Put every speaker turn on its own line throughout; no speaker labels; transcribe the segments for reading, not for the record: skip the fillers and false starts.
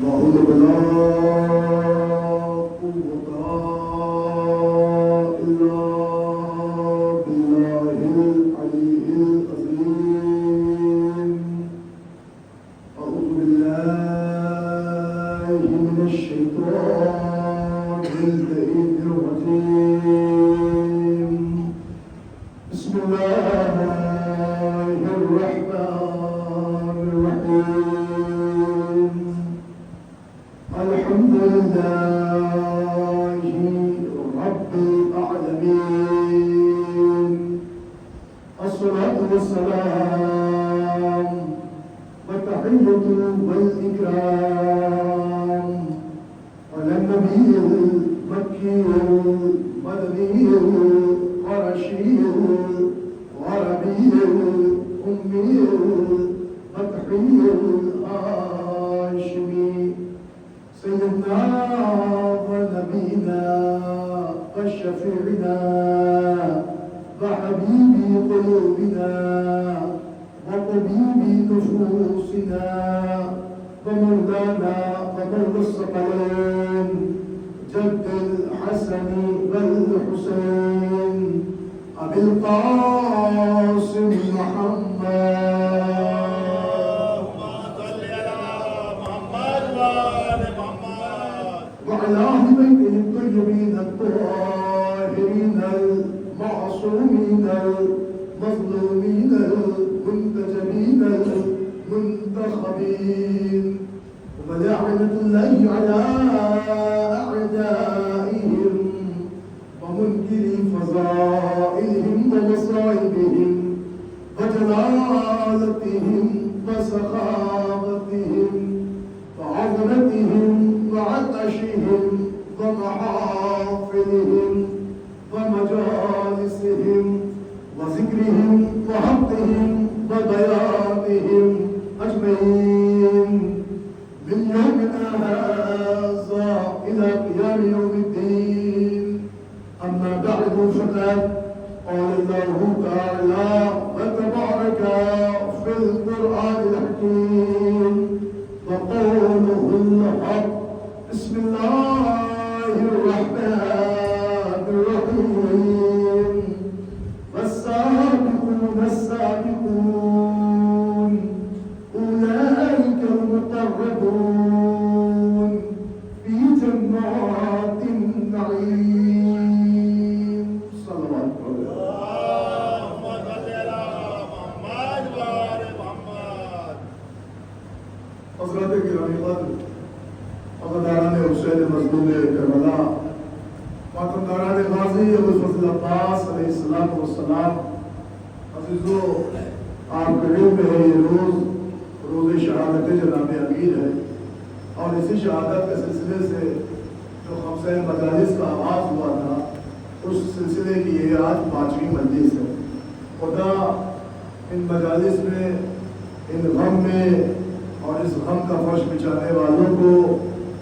حول ولا قوة إلا بالله العلي العظيم. أعوذ بالله من الشيطان اللعين الرجيم. بسم الله الرحمن الرحيم. الحمد لله رب العالمين. الصلاة والسلام والتحية والإكرام على النبي المكي المدني القرشي العربي الأمي الفتحي الهاشمي سيدنا ونبينا وشفيعنا وحبيب قلوبنا وطبيب نفوسنا ومولانا ومولى الثقلين جد الحسن والحسين أبي القاسم محمد وعلى أهل بيته الطيبين الطاهرين المعصومين المظلومين المنتجبين المنتخبين وملاعنة الله على أعدائهم ومنكري فضائلهم ومصائبهم وجلالتهم وسخاوتهم وعظمتهم وعطشهم ومحافلهم ومجالسهم وذكرهم وحقهم وبيانهم أجمعين من يومنا هذا إلى قيام يوم الدين. أما بعد فقد قال الله تعالى وتبارك في القرآن الحكيم وقوله الحق. بسم الله الرحمن الرحيم. والسابقون السابقون أولئك المقربون في جنات النعيم. صلى الله عليه وسلم. حضرات گرامی قدر، عزاداران حسین مظلوم کربلا، ماتمداران غازی ابو الفضل عباس علیہ السلام والسلام، عزیزو آپ قریب میں ہے یہ روز شہادت جناب امیر ہے، اور اسی شہادت کے سلسلے سے جو خمسہ مجالس کا آغاز ہوا تھا اس سلسلے کی یہ آج 5ویں مجلس ہے. خدا ان مجالس میں، ان غم میں اور اس غم کا فرش بچھانے والوں کو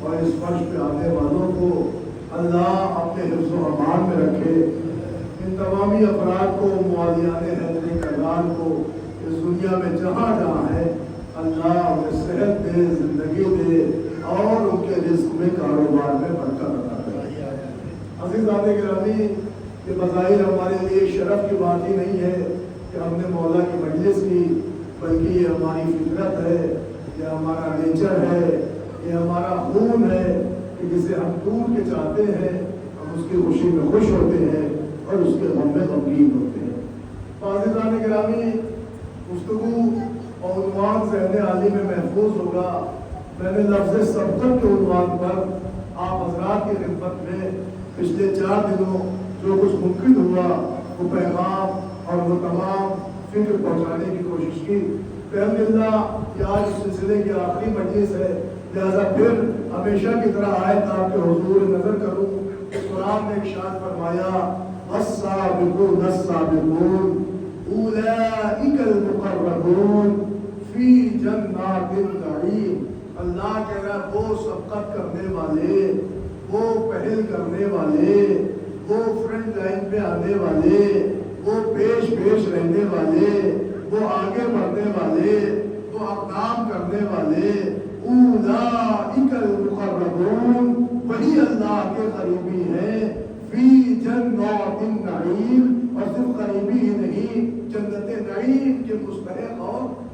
اور اس فرش پہ آنے والوں کو اللہ اپنے حفظ و امان میں رکھے. ان تمامی افراد کو، موالیان حیدر کرار کو اس دنیا میں جہاں جہاں ہے اللہ انہیں صحت دے، زندگی دے اور ان کے رزق میں، کاروبار میں برکت عطا کرے. عزیزان گرامی، یہ بظاہر ہمارے لیے شرف کی بات ہی نہیں ہے کہ ہم نے مولا کی مجلس کی، بلکہ یہ ہماری فطرت ہے، یہ ہمارا نیچر ہے، یہ ہمارا خون ہے کہ جسے ہم دور کے چاہتے ہیں، ہم اس کی خوشی میں خوش ہوتے ہیں اور اس کے غم میں غمگین ہوتے ہیں. عزیزان گرامی، گفتگو اور عنوان ذہن عالی میں محفوظ ہوگا. میں نے لفظ سبقت کے عنوان پر آپ حضرات کی خدمت میں پچھلے 4 دنوں جو کچھ ممکن ہوا وہ پیغام اور وہ تمام فکر پہنچانے کی کوشش کی. الحمدللہ یہ آج اس سلسلے کی آخری مجلس ہے، لہذا پھر ہمیشہ کی طرح آیت آپ کے حضور نظر کروں. قرآن نے ارشاد فرمایا السابقون السابقون اولئک المقربون فی جنات النعیم. اللہ کہہ رہا وہ سبقت کرنے والے، وہ پہل کرنے والے، وہ فرنٹ لائن پہ آنے والے، وہ پیش رہنے والے، وہ آگے بڑھنے والے، وہ اقدام کرنے والے، اولئک المقربون، وہی اللہ کے قریبی ہیں، فی جنات النعیم، اور صرف قریبی ہی نہیں، جنت نعیم کے مستحق اور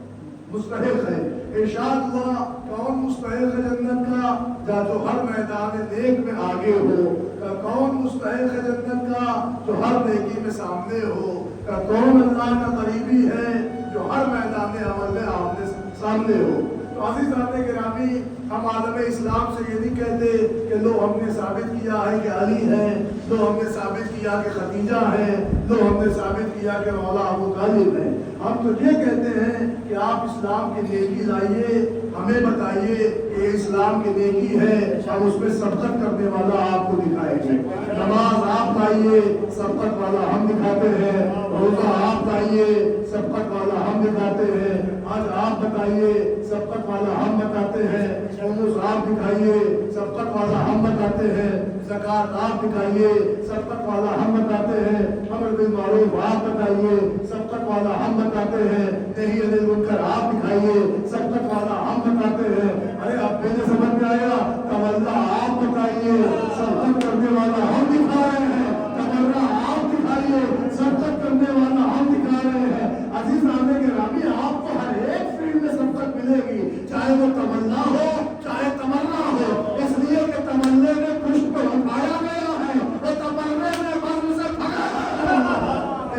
مستحق ہے۔ ارشاد ہوا کون مستحق ہے جنت کا؟ جو ہر میدان نیک میں آگے ہو۔ کون مستحق ہے جنت کا؟ جو ہر نیکی میں سامنے ہو۔ کون اللہ کا قریبی ہے؟ جو ہر میدان عمل میں آمنے سامنے ہو۔ تو عزیزان گرامی، ہم عالم اسلام سے یہ نہیں کہتے کہ لو ہم نے ثابت کیا ہے کہ علی ہے، لو ہم نے ثابت کیا کہ خدیجہ ہے، لو ہم نے ثابت کیا کہ مولا ابو طالب ہے۔ ہم تو یہ کہتے ہیں کہ آپ اسلام کی نیکی لائیے، ہمیں بتائیے کہ یہ اسلام کی نیکی ہے، ہم اس میں سبقت کرنے والا آپ کو دکھائیں گے۔ نماز آپ لائیے، سبقت والا ہم دکھاتے ہیں۔ روزہ آپ لائیے، سبقت والا ہم دکھاتے ہیں۔ آج آپ بتائیے، سبقت والا ہم بتاتے ہیں۔ خمس آپ دکھائیے، سبقت والا ہم بتاتے ہیں۔ زکوٰۃ آپ دکھائیے، سبقت والا ہم بتاتے ہیں۔ امر بالمعروف آپ بتائیے، سبقت والا ہم بتاتے ہیں۔ نہی عن المنکر آپ دکھائیے، سبقت والا ہم بتاتے ہیں۔ ارے اب میرے سمجھ میں آیا؟ تولہ آپ بتائیے، سبقت کرنے والا ہم دکھا رہے ہیں۔ تولہ آپ دکھائیے، سبقت کرنے والا ہم دکھا رہے ہیں۔ عزیزان گرامی، آپ کو ہر ایک فیلڈ میں سبقت ملے گی، چاہے وہ تولہ ہو چاہے تمنا ہو، اس لیے کہ تملے میں پشت کو اٹھایا گیا ہے اور تملے میں بزم سے بھگایا گیا ہے۔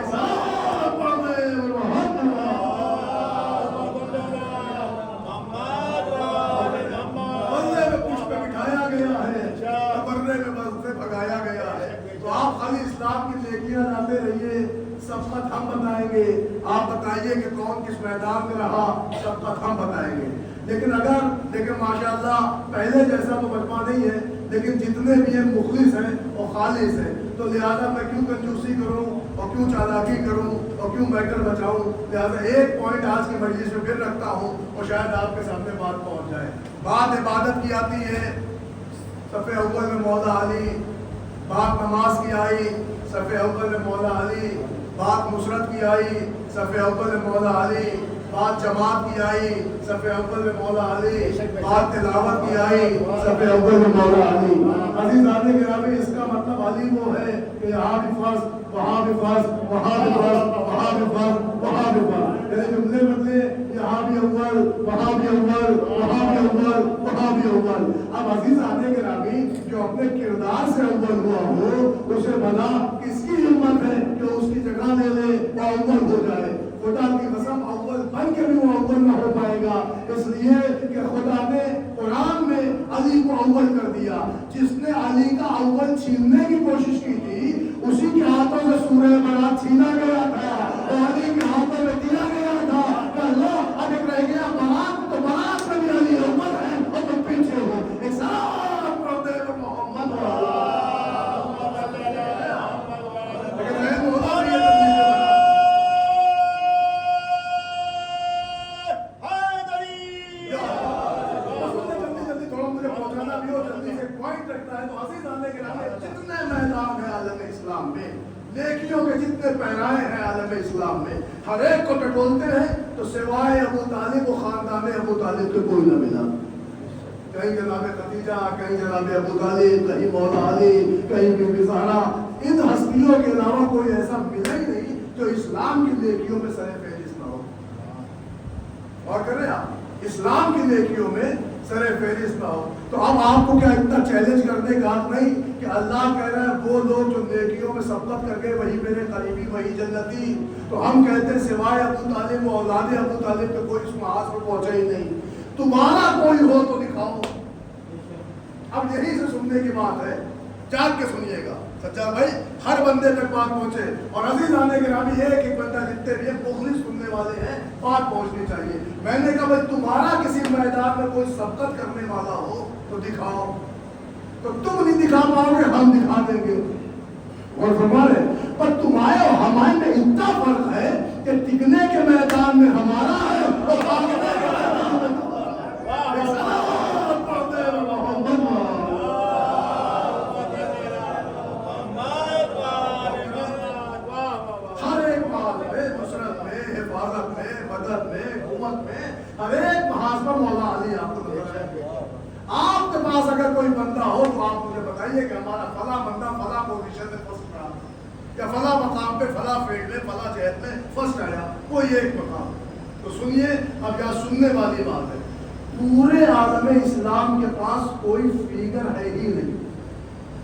بھگایا گیا ہے۔ تو آپ خالی اسلام کی نیکیاں لاتے رہیے، سبقت ہم بتائیں گے۔ آپ بتائیے کہ کون کس میدان میں رہا، سبقت ہم بتائیں گے۔ لیکن ماشاءاللہ پہلے جیسا تو مجمع نہیں ہے، لیکن جتنے بھی ہیں مخلص ہیں اور خالص ہیں، تو لہٰذا میں کیوں کنجوسی کروں اور کیوں چالاکی کروں اور کیوں میٹر بچاؤں؟ لہٰذا ایک پوائنٹ آج کی مجلس میں پھر رکھتا ہوں اور شاید آپ کے سامنے بات پہنچ جائے۔ بات عبادت کی آتی ہے، صف اول میں مولا علی، بات نماز کی آئی، صف اول میں مولا علی، بات نصرت کی آئی، صف اول میں مولا علی، بات جماعت کی آئی، صف اول میں مولا علی، بات تلاوت کی آئی، صف اول میں مولا علی۔ عزیزان گرامی، اس کا مطلب علی وہ ہے کہ یہاں بھی فرض، وہاں بھی فرض، وہاں بھی فرض، وہاں بھی فرض، وہاں بھی فرض، یعنی جملے بدلے، یہاں بھی اول، وہاں بھی اول، وہاں بھی اول، وہاں بھی اول۔ اب عزیزان گرامی، جو اپنے کردار سے اول ہوا ہو، اسے بھلا کس کی ہمت ہے کہ اس کی جگہ لے لے اور اول ہو جائے؟ خدا کی قسم، اول بن کے بھی وہ اول نہ ہو پائے گا، اس لیے کہ خدا نے قرآن میں علی کو اول کر دیا۔ جس نے علی کا اول چھیننے کی کوشش کی تھی، اسی کے ہاتھوں سے سورہ برات چھینا گیا تھا اور علی کے ہاتھوں میں دیا گیا تھا کہ اللہ اب ایک رہ گیا برات، تو برات میں بھی علی اول ہے اور تم پیچھے ہو۔ ایک سلام پڑھتے ہیں محمد نیکیوں کے جتنے پیرائے ہیں عالم اسلام میں، ہر ایک کو ٹٹولتے ہیں تو سوائے ابو طالب و خاندان ابو طالب کے کوئی نہ ملا۔ کہیں جناب خدیجہ، کہیں جناب ابو طالب، کہیں مولا علی، کہیں بی بی زہرا، ان ہستیوں کے علاوہ کوئی ایسا ملا ہی نہیں جو اسلام کی نیکیوں میں سر فہرست نہ ہو۔ اور کریں آپ، اسلام کی نیکیوں میں سر فہرست نہ ہو۔ تو اب آپ کو کیا اتنا چیلنج کرنے کا حق نہیں کہ اللہ کہہ رہا ہے وہ لوگ جو نیکیوں میں سبقت کر گئے وہی میرے قریبی، وہی جنتی؟ تو ہم کہتے ہیں سوائے ابو طالب و اولاد ابو طالب کے کوئی اس محاذ پر پہنچا ہی نہیں۔ تمہارا کوئی ہو تو دکھاؤ۔ اب یہی سے سننے کی بات ہے، جان کے سنیے گا سجاد بھائی، ہر بندے تک بات پہنچے۔ اور عزیزان گرامی، ایک ایک بندہ جتنے بھی مخلص سننے والے ہیں، بات پہنچنی چاہیے۔ میں نے کہا بھائی تمہارا کسی میدان میں کوئی سبقت کرنے والا ہو تو دکھاؤ۔ تو تم نہیں دکھا پاؤ گے، ہم دکھا دیں گے۔ اور ہمارے پر تمہارے اور ہمارے میں اتنا فرق ہے کہ ٹکنے کے میدان میں ہمارا ہے اور بھاگنے کے میدان میں ہر ایک بات میں، نصرت میں، حفاظت میں، مدد میں، حکومت میں، ہر ایک محاذ پر مولا علی آپ کو نظر آئے گا۔ آپ کے پاس اگر کوئی بندہ ہو تو آپ مجھے بتائیے کہ ہمارا فلاں بندہ فلاں پوزیشن میں فرسٹ رہا یا فلاں مقام پہ فلاں فیلڈ میں فلاں جہت میں فرسٹ آیا، کوئی ایک مقام۔ تو سنیے، اب یہاں سننے والی بات ہے، پورے عالم اسلام کے پاس کوئی فیگر ہے ہی نہیں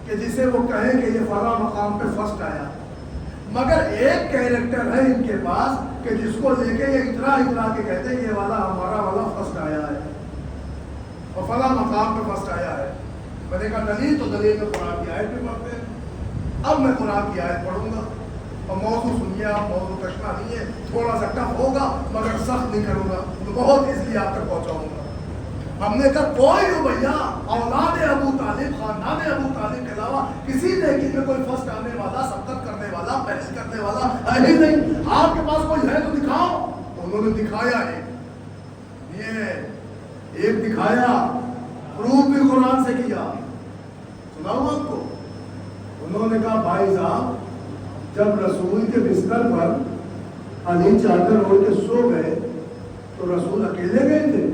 کہ جسے وہ کہے کہ یہ فلاں مقام پہ فرسٹ آیا، مگر ایک کیریکٹر ہے ان کے پاس کہ جس کو لے کے یہ اترا کے کہتے ہیں یہ والا ہمارا والا فرسٹ آیا ہے اور فلاں مقام پہ فرسٹ آیا ہے۔ میں نے کہا دلیل، تو دلیل میں قرآن کی آیت بھی پڑھتے ہیں۔ اب میں قرآن کی آیت پڑھوں گا اور موضوع سنیے آپ، موضوع کشنا نہیں ہے، تھوڑا سا ٹف ہوگا مگر سخت نہیں کروں گا، تو بہت اس لیے آپ تک پہنچاؤں گا۔ ہم نے کہا کوئی ہو بھیا، اولاد ابو طالب، خاندان ابو طالب کے علاوہ کسی نیکی میں کوئی فرسٹ آنے والا، سبقت کرنے والا، پہل کرنے والا ہے ہی نہیں۔ آپ کے پاس کوئی ہے تو دکھاؤ۔ انہوں نے دکھایا ایک دکھایا، پروف بھی قرآن سے کیا، سناؤں آپ کو۔ انہوں نے کہا بھائی صاحب، جب رسول کے بستر پر علی چادر اوڑھ کے سو گئے تو رسول اکیلے گئے تھے؟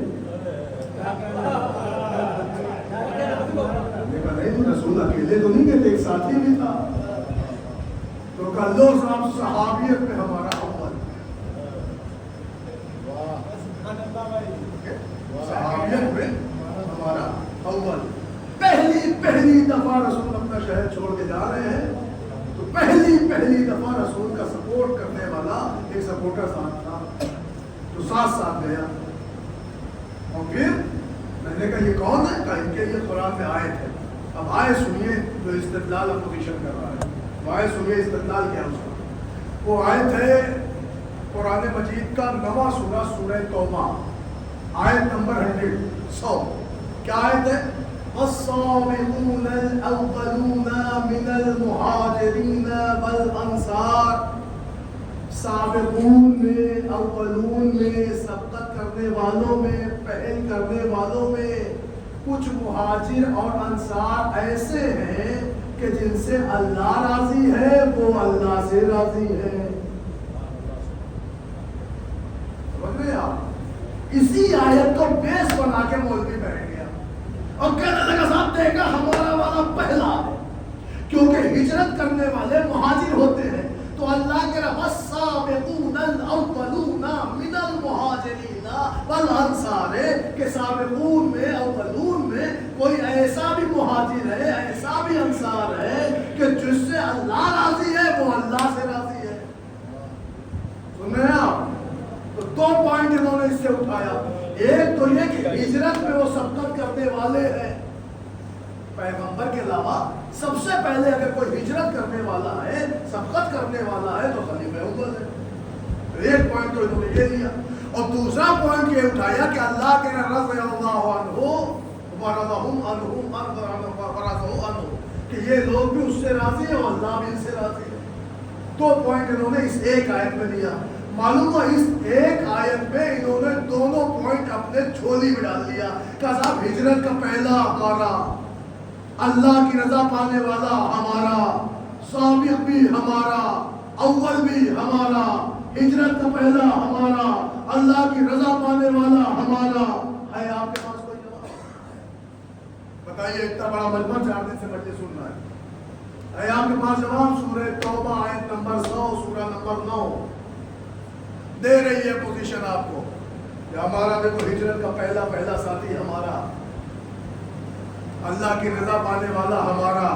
نہیں، رسول اکیلے تو نہیں گئے تھے، ایک ساتھی بھی تھا۔ تو کہا لو صاحب، صحابیت میں ہمارا اول، صحابیت میں ہمارا اول۔ پہلی دفعہ رسول اپنا شہر چھوڑ کے جا رہے ہیں تو پہلی دفعہ رسول کا سپورٹ کرنے والا ایک سپورٹر ساتھ تھا، تو ساتھ گیا۔ اور پھر میں نے کہا یہ کون ہے؟ کہا ان کے یہ قرآن میں آیت ہے۔ اب آئے سنیے جو استدلال اپوزیشن کر رہا ہے، آئے سنیے استدلال کیا اس کا۔ وہ آیت ہے قرآن مجید کا 9واں سورہ، سورہ توبہ، آیت نمبر 100۔ کیا آیت ہے؟ السابقون الاولون من المہاجرین والانصار، سابقون میں، اولون میں، سبقت کرنے والوں میں، پہل کرنے والوں میں کچھ مہاجر اور انصار ایسے ہیں کہ جن سے اللہ راضی ہے، وہ اللہ سے راضی ہے۔ سمجھ رہے آپ؟ اسی آیت کو بیس بنا کے مولوی بیٹھ گیا اور کہنے لگا صاحب دیکھا ہمارا والا پہلا ہے، کیونکہ ہجرت کرنے والے مہاجر ہوتے ہیں تو اللہ کے رب السابقون الاولون من المہاجرین والانصار کے سابقون میں، اولون میں کوئی ایسا بھی مہاجر ہے، ایسا بھی انصار ہے کہ جس سے اللہ راضی ہے، وہ اللہ سے راضی ہے۔ سن رہے ہیں آپ؟ تو 2 پوائنٹ انہوں نے اس سے اٹھایا۔ ایک تو یہ کہ ہجرت میں وہ سبقت کرنے والے ہیں، پیغمبر کے علاوہ سب سے پہلے اگر کوئی ہجرت کرنے والا ہے، سبقت کرنے والا ہے تو خلیفہ اول ہے۔ ایک پوائنٹ تو انہوں نے یہ لیا، اور دوسرا پوائنٹ یہ اٹھایا کہ اللہ کے رضی اللہ عنہ ورضاہم عنہ، کہ یہ لوگ بھی اس سے راضی ہیں اور اللہ بھی ان سے راضی ہے۔ 2 پوائنٹ انہوں نے اس ایک آیت میں لیا۔ معلوم ہوا اس ایک آیت میں انہوں نے دونوں پوائنٹ اپنے جھولی میں ڈال دیا۔ کہا صاحب ہجرت کا پہلا ہمارا، اللہ کی رضا پانے والا ہمارا، سابق بھی ہمارا، اول بھی ہمارا، ہجرت کا پہلا ہمارا، اللہ کی رضا پانے والا ہمارا۔ ہے آپ کے پاس کوئی جواب؟ بتائیے، اتنا بڑا مجمع 4 دن سے مجلس سن رہا ہے آپ کے پاس جواب؟ سورہ توبہ آیت نمبر 100، سورہ نمبر 9 دے رہی ہے پوزیشن آپ کو کہ ہمارا دیکھو ہجرت کا پہلا ساتھی ہمارا، اللہ کی رضا پانے والا ہمارا،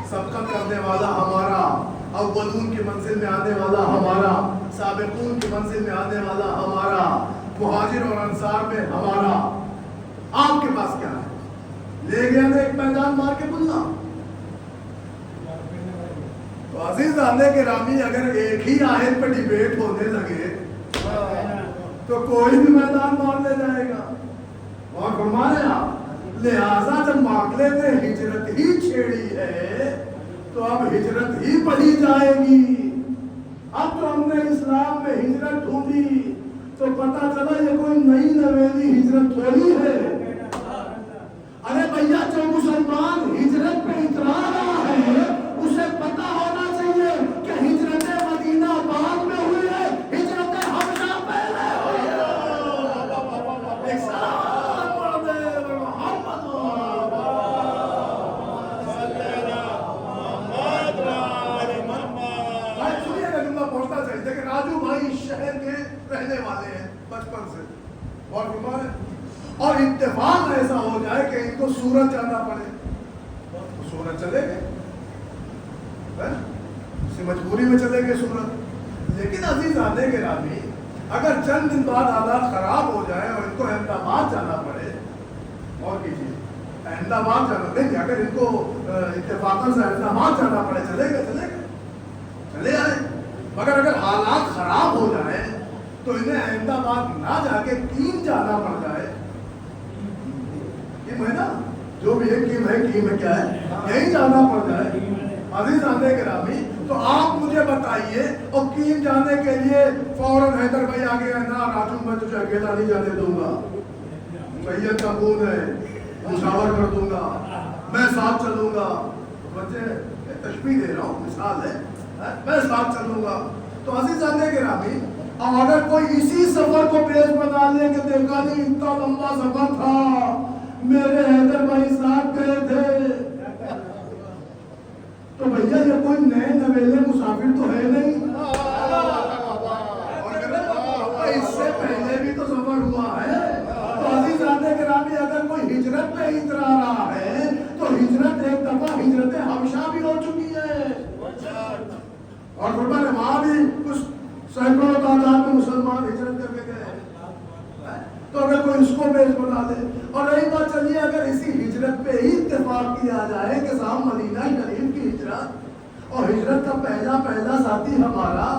سبقت کرنے والا ہمارا، اولون کی منزل میں آنے والا ہمارا، سابقون کی منزل میں آنے والا ہمارا، مہاجر اور انصار میں ہمارا۔ آپ کے پاس کیا ہے؟ لے گیا نا ایک میدان مار کے بلنا۔ تو عزیز آنے کے رامی، اگر ایک ہی آیت پہ ڈیبیٹ ہونے لگے تو کوئی بھی میدان مار لے جائے گا۔ اور فرمانے آپ، لہٰذا جب معاملے نے ہجرت ہی چھیڑی ہے تو اب ہجرت ہی پڑھی جائے گی۔ اب تو ہم نے اسلام میں ہجرت ڈھونڈی تو پتا چلا یہ کوئی نئی نویلی ہجرت تھوڑی ہے۔ ارے بھیا، جو مسلمان ہجرت پہ اترا رہا ہے اسے پتا ہونا چاہیے کہ ہجرت مدینہ بعد میں ہوئی ہے، ہجرت حبشہ آئے ہیں بچپن سے، اور بیمار ہے، اور اتفاق ایسا ہو جائے کہ ان کو سورج جانا پڑے تو سورج چلے گئے، اسی مجبوری میں چلے گئے سورج۔ لیکن عزیز آنے کے رامی اگر چند دن بعد حالات خراب ہو جائے اور ان کو احمد آباد جانا پڑے، اور کیجیے احمد آباد جانا نہیں، اگر ان کو اتفاقاً سے احمد آباد جانا پڑے چلے گئے چلے آئے، مگر اگر حالات خراب ہو جائیں تو انہیں احمد آباد نہ جا کے کیم جانا پڑ جائے، کیم ہے نا، جو بھی ہے کیم ہے کیا ہے، یہی جانا پڑ جائے۔ عزیز آنے گرامی تو آپ مجھے بتائیے، اور کیم جانے کے لیے فوراً حیدر بھائی آگے ہے نا، راجو میں تجھے اکیلا نہیں جانے دوں گا، سید کا خون ہے، مشاور کر دوں گا، میں ساتھ چلوں گا، بچے تشبیہ دے رہا ہوں، مثال ہے، میں ساتھ چلوں گا۔ تو عزیز آنے گرامی اب اگر کوئی اسی سفر کو بیس بنا لے کہ دیکھا نہیں اتنا لمبا سفر تھا، میرے حیدر بھائی ساتھ گئے تھے، تو بھیا یہ کوئی نئے نویلے مسافر تو ہے نہیں، اور اس سے پہلے بھی تو سفر ہوا ہے۔ تو عزیز آنے گرامی اگر کوئی ہجرت پہ اترا رہا ہے تو ہجرت ایک دفعہ ہجرت حبشہ بھی ہو چکی ہے، اور فرمایا وہاں بھی کچھ سینکڑوں تعداد میں مسلمان ہجرت کر کے گئے، تو اگر کوئی اس کو بیس بنا دے۔ اور رہی بات چلیے اگر اسی ہجرت پہ ہی اتفاق کیا جائے کہ صاحب مدینہ شریف کی ہجرت اور ہجرت کا پہلا ساتھی ہمارا،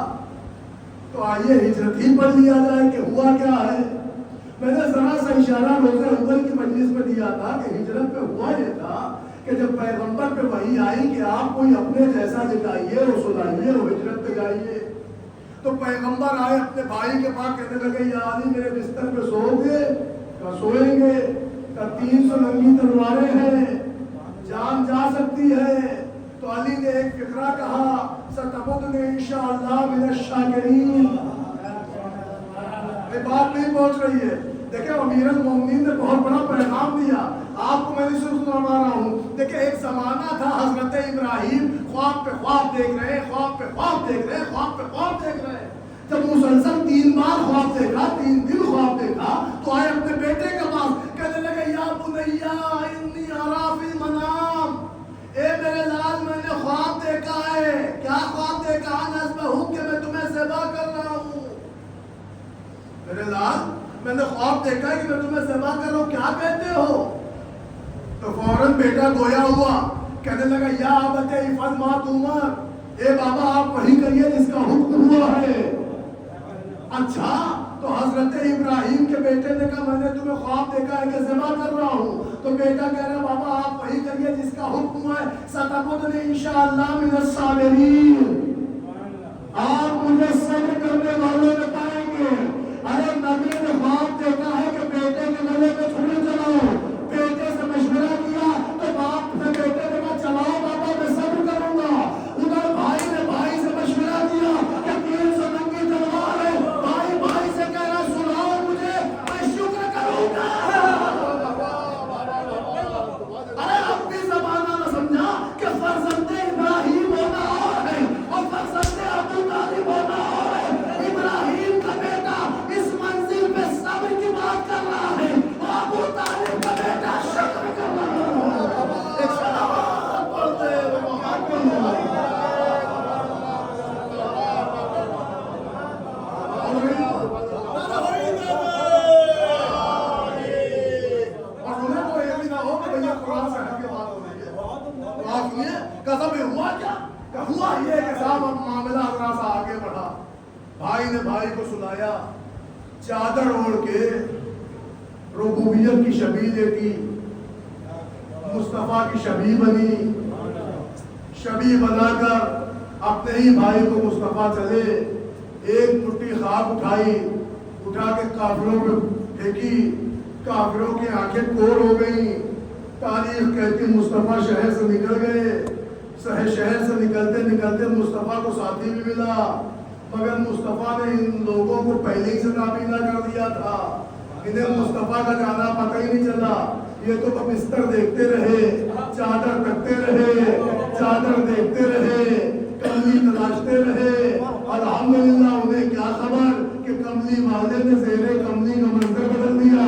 تو آئیے ہجرت ہی پڑھ لیا جائے کہ ہوا کیا ہے۔ میں نے ذرا سا اشارہ روز اول کی مجلس میں دیا تھا کہ ہجرت پہ ہوا یہ تھا کہ جب پیغمبر پہ وحی آئی کہ آپ کوئی اپنے جیسا دکھائیے اور سنائیے اور ہجرت پہ جائیے، تو پیغمبر آئے اپنے بھائی کے پاس کہنے لگے یا علی میرے بستر پہ سو گے، کہا سوئیں گے، کہا 300 ننگی تلواریں ہیں، جان جا سکتی ہے۔ تو علی نے ایک فقرہ کہا ستبدن انشاءاللہ من الشاکرین۔ یہ بات نہیں پہنچ رہی ہے، دیکھیں امیر المومنین نے بہت بڑا پیغام دیا، آپ کو میں نے سنا رہا ہوں۔ دیکھیں ایک زمانہ تھا حضرت ابراہیم خواب پہ خواب دیکھ رہے، خواب پہ خواب دیکھ رہے، خواب پہ خواب دیکھ رہے، جب مسلسل 3 بار خواب دیکھا، 3 دن خواب دیکھا، تو آئے اپنے بیٹے کے پاس کہنے لگے یا بنیا انی ارا فی المنام، اے میرے لال میں نے خواب دیکھا ہے۔ کیا خواب دیکھا؟ نذبحک کہ میں تمہیں ذبح کر رہا ہوں۔ میرے لال میں نے خواب دیکھا ہے کہ میں تمہیں ذبح کر رہا ہوں، کیا کہتے ہو؟ تو فوراً بیٹا گویا ہوا، کہنے لگا یا ابت افعل ما تؤمر، اے بابا آپ وہی کریے جس کا حکم ہوا ہے۔ اچھا، تو حضرت ابراہیم کے بیٹے نے کہا میں نے تمہیں خواب دیکھا ہے کہ ذبح کر رہا ہوں، تو بیٹا کہہ رہا بابا آپ وہی کریے جس کا حکم ہوا ہے، ستبدن انشاءاللہ من الصابرین، آپ مجھے صبر کرنے والوں میں پائیں گے۔ ارے نبی نے خواب دیکھا ہے کہ بیٹے کے گلے پہ چھری چلاؤ، بیٹے سے مشورہ کیا تو باپ نے بیٹے نے کہا چلاؤ بابا میں صبر کروں گا۔ ادھر بھائی نے بھائی سے مشورہ کیا کہ 300 ننگی تلوار ہے، بھائی بھائی سے کہہ رہا سناؤ مجھے میں شکر کروں گا۔ ارے اب بھی زمانہ نہ سمجھا کہ فرزند ابراہیم ہونا اور ہے اور فرزند ابو طالب ہونا اور ہے۔ ابراہیم کا بیٹا اس منزل پہ صبر کی بات کر رہا ہے، ابو طالب کا بیٹا شکر کر رہا ہے۔ ایک صلوات پڑھتے ہوئے محمد اور انہیں تو یہ بھی نہ ہو کہ بھیا قرآن سے ہٹ کے بات ہو رہی ہے، تو آپ سنیے قسم میں ہوا کیا کہ ہوا یہ کہ صاحب اب معاملہ ذرا سا آگے بڑھا، بھائی نے بھائی کو سنایا، چادر اوڑھ کے ربوبیت کی شبیہ دیتی، مصطفیٰ کی شبیہ بنی، شبیہ بنا کر اپنے ہی بھائی کو مصطفیٰ چلے، ایک مٹھی خاک اٹھائی، اٹھا کے کافروں پہ پھینکی، کافروں کی آنکھیں کور ہو گئیں، تاریخ کہتی مصطفیٰ شہر سے نکل گئے، شہر سے نکلتے نکلتے مصطفیٰ کو ساتھی بھی ملا، مگر مصطفیٰ نے ان لوگوں کو پہلے ہی سے نابینا کر دیا تھا، انہیں مصطفیٰ کا جانا پتہ ہی نہیں چلا، یہ تو بستر دیکھتے رہے، چادر تکتے رہے، چادر دیکھتے رہے، کملی تلاشتے رہے، الحمدللہ انہیں کیا خبر کہ کملی والے نے زیر کملی کا منظر بدل دیا.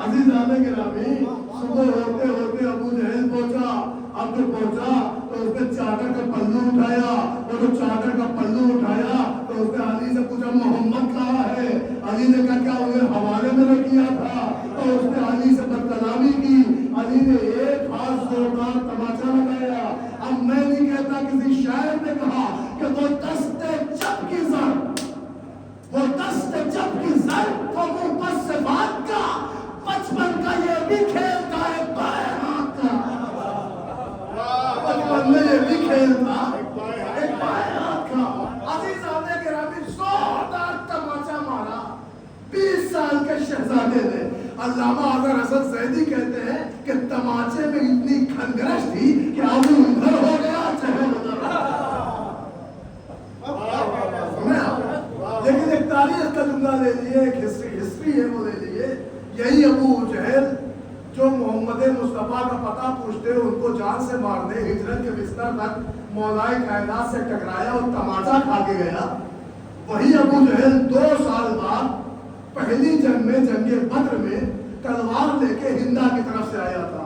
عزیز آنے کے نامی صبح ہوتے ہوتے ابو جہل پہنچا. اب جو پہنچا تو اس نے چادر کا پلو اٹھایا, اور جو چادر کا پلو اٹھایا تو اس نے علی سے پوچھا محمد کہاں ہے. علی نے کہا کیا انہیں حوالے میں نے کیا تھا. تو اس نے علی سے بدکلامی کی. علی نے ایک ہاتھ زوردار تماچا لگایا. اب میں نہیں کہتا, کسی شاعر نے کہا کہ وہ دست چپ کی زر, وہ دست چپ کی زر تو وہ بس سے بات کا بچپن کا یہ بھی کھیل تھا ایک بائیں ہاتھ کا. بچپن میں یہ بھی کھیل تھا ایک بائیں ہاتھ کا. عزیز آنے کے رامی زوردار تماچا مارا 20 سال کے شہزادے نے. علامہ اظہر حسن زیدی کہتے ہیں کہ تماچے میں اتنی کھنگرش تھی کہ ابو ادھر ہو گیا چہل ادھر ہو گیا. لیکن ایک تاریخ کا جملہ لے لیے, ایک ہسٹری ہے وہ لے لیے. یہی ابو جہل جو محمد مصطفیٰ کا پتہ پوچھتے ان کو جان سے مارنے ہجرت کے بستر تک مولائے کائنات سے ٹکرایا اور تماچا کھا کے گیا, وہی ابو جہل 2 سال بعد پہلی جنگ میں, جنگ بدر میں تلوار لے کے ہندا کی طرف سے آیا تھا.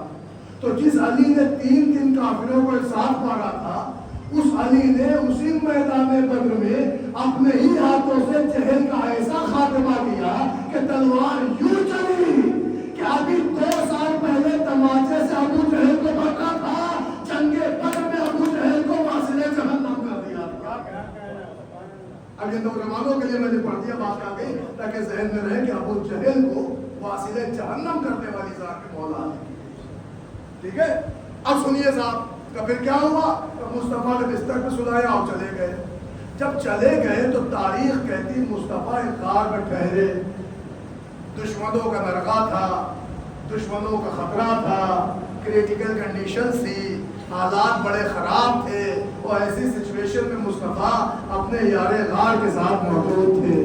تو جس علی نے 3 کافروں کو ایک ساتھ مارا تھا, اس علی نے اسی میدان بدر میں اپنے ہی ہاتھوں سے جہل کا ایسا خاتمہ کیا کہ تلوار یوں چلی کہ ابھی 2 سال پہلے تماچے سے ابو جہل کو پکڑا تھا, جنگ بدر میں ابو جہل کو واصل جہنم کر دیا تھا. اب یہ نوجوانوں کے لیے میں نے پڑھ دیا, بات آ گئی تاکہ ذہن میں رہے کہ ابو جہل کو واصل جہنم کرنے والی ذات کے مولا ہے. ٹھیک ہے, اب سنیے صاحب کہ پھر کیا ہوا. مصطفیٰ نے بستر پہ سلایا اور چلے گئے. جب چلے گئے تو تاریخ کہتی مصطفیٰ ایک غار میں ٹھہرے. دشمنوں کا نرغہ تھا, دشمنوں کا خطرہ تھا, کریٹیکل کنڈیشن تھی, حالات بڑے خراب تھے, اور ایسی سچویشن میں مصطفیٰ اپنے یار غار کے ساتھ موجود تھے.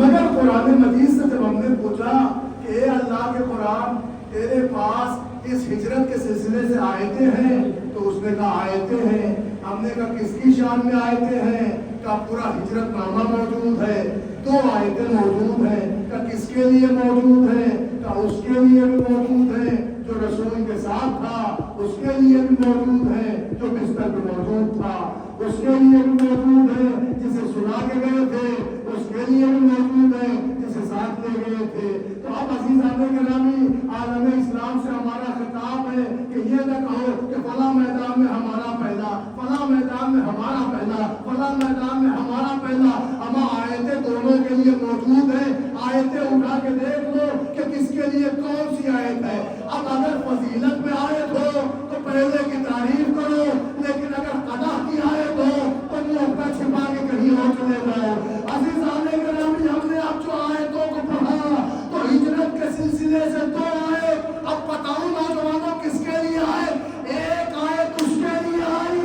مگر قرآن مجید سے جب ہم نے پوچھا کہ اے اللہ کے قرآن, تیرے پاس اس ہجرت کے سلسلے سے آیتیں ہیں, تو اس نے کہا آیتیں ہیں. ہم نے کہا کس کی شان میں آیتیں ہیں؟ کہا پورا ہجرت نامہ موجود ہے, 2 آیتیں موجود ہیں. کہا کس کے لیے موجود ہیں؟ کہا اس کے لیے بھی موجود ہیں جو رسول کے ساتھ تھا, اس کے لیے بھی موجود ہے جو بستر پہ موجود تھا, اس کے لیے بھی موجود ہے جسے سنا کے گئے تھے, اس کے لیے بھی موجود ہے جسے ساتھ لے گئے تھے. تو اب عزیزان گرامی, عالم اسلام سے ہمارا خطاب ہے کہ یہ نہ کہو کہ فلاں میدان میں ہمارا پہلا, فلاں میدان میں ہمارا پہلا, فلاں میدان میں ہمارا پہلا. اما آیتیں دونوں کے لیے موجود ہیں, آیتیں اٹھا کے دیکھ لو کہ کس کے لیے کون سی آیت ہے. اب اگر فضیلت میں آیت ہو تو پہلے کی تعریف کرو, لیکن اگر قضا کی آیت ہو تو منہ چھپا کے کہیں اور چلے جاؤ. عزیزان گرامی, ہم نے اب جو آیتوں کو پڑھا تو ہجرت کے سلسلے سے 2 آیت. اب بتاؤں نوجوانوں کس کے لیے آئے؟ ایک آیت اس کے لیے آئی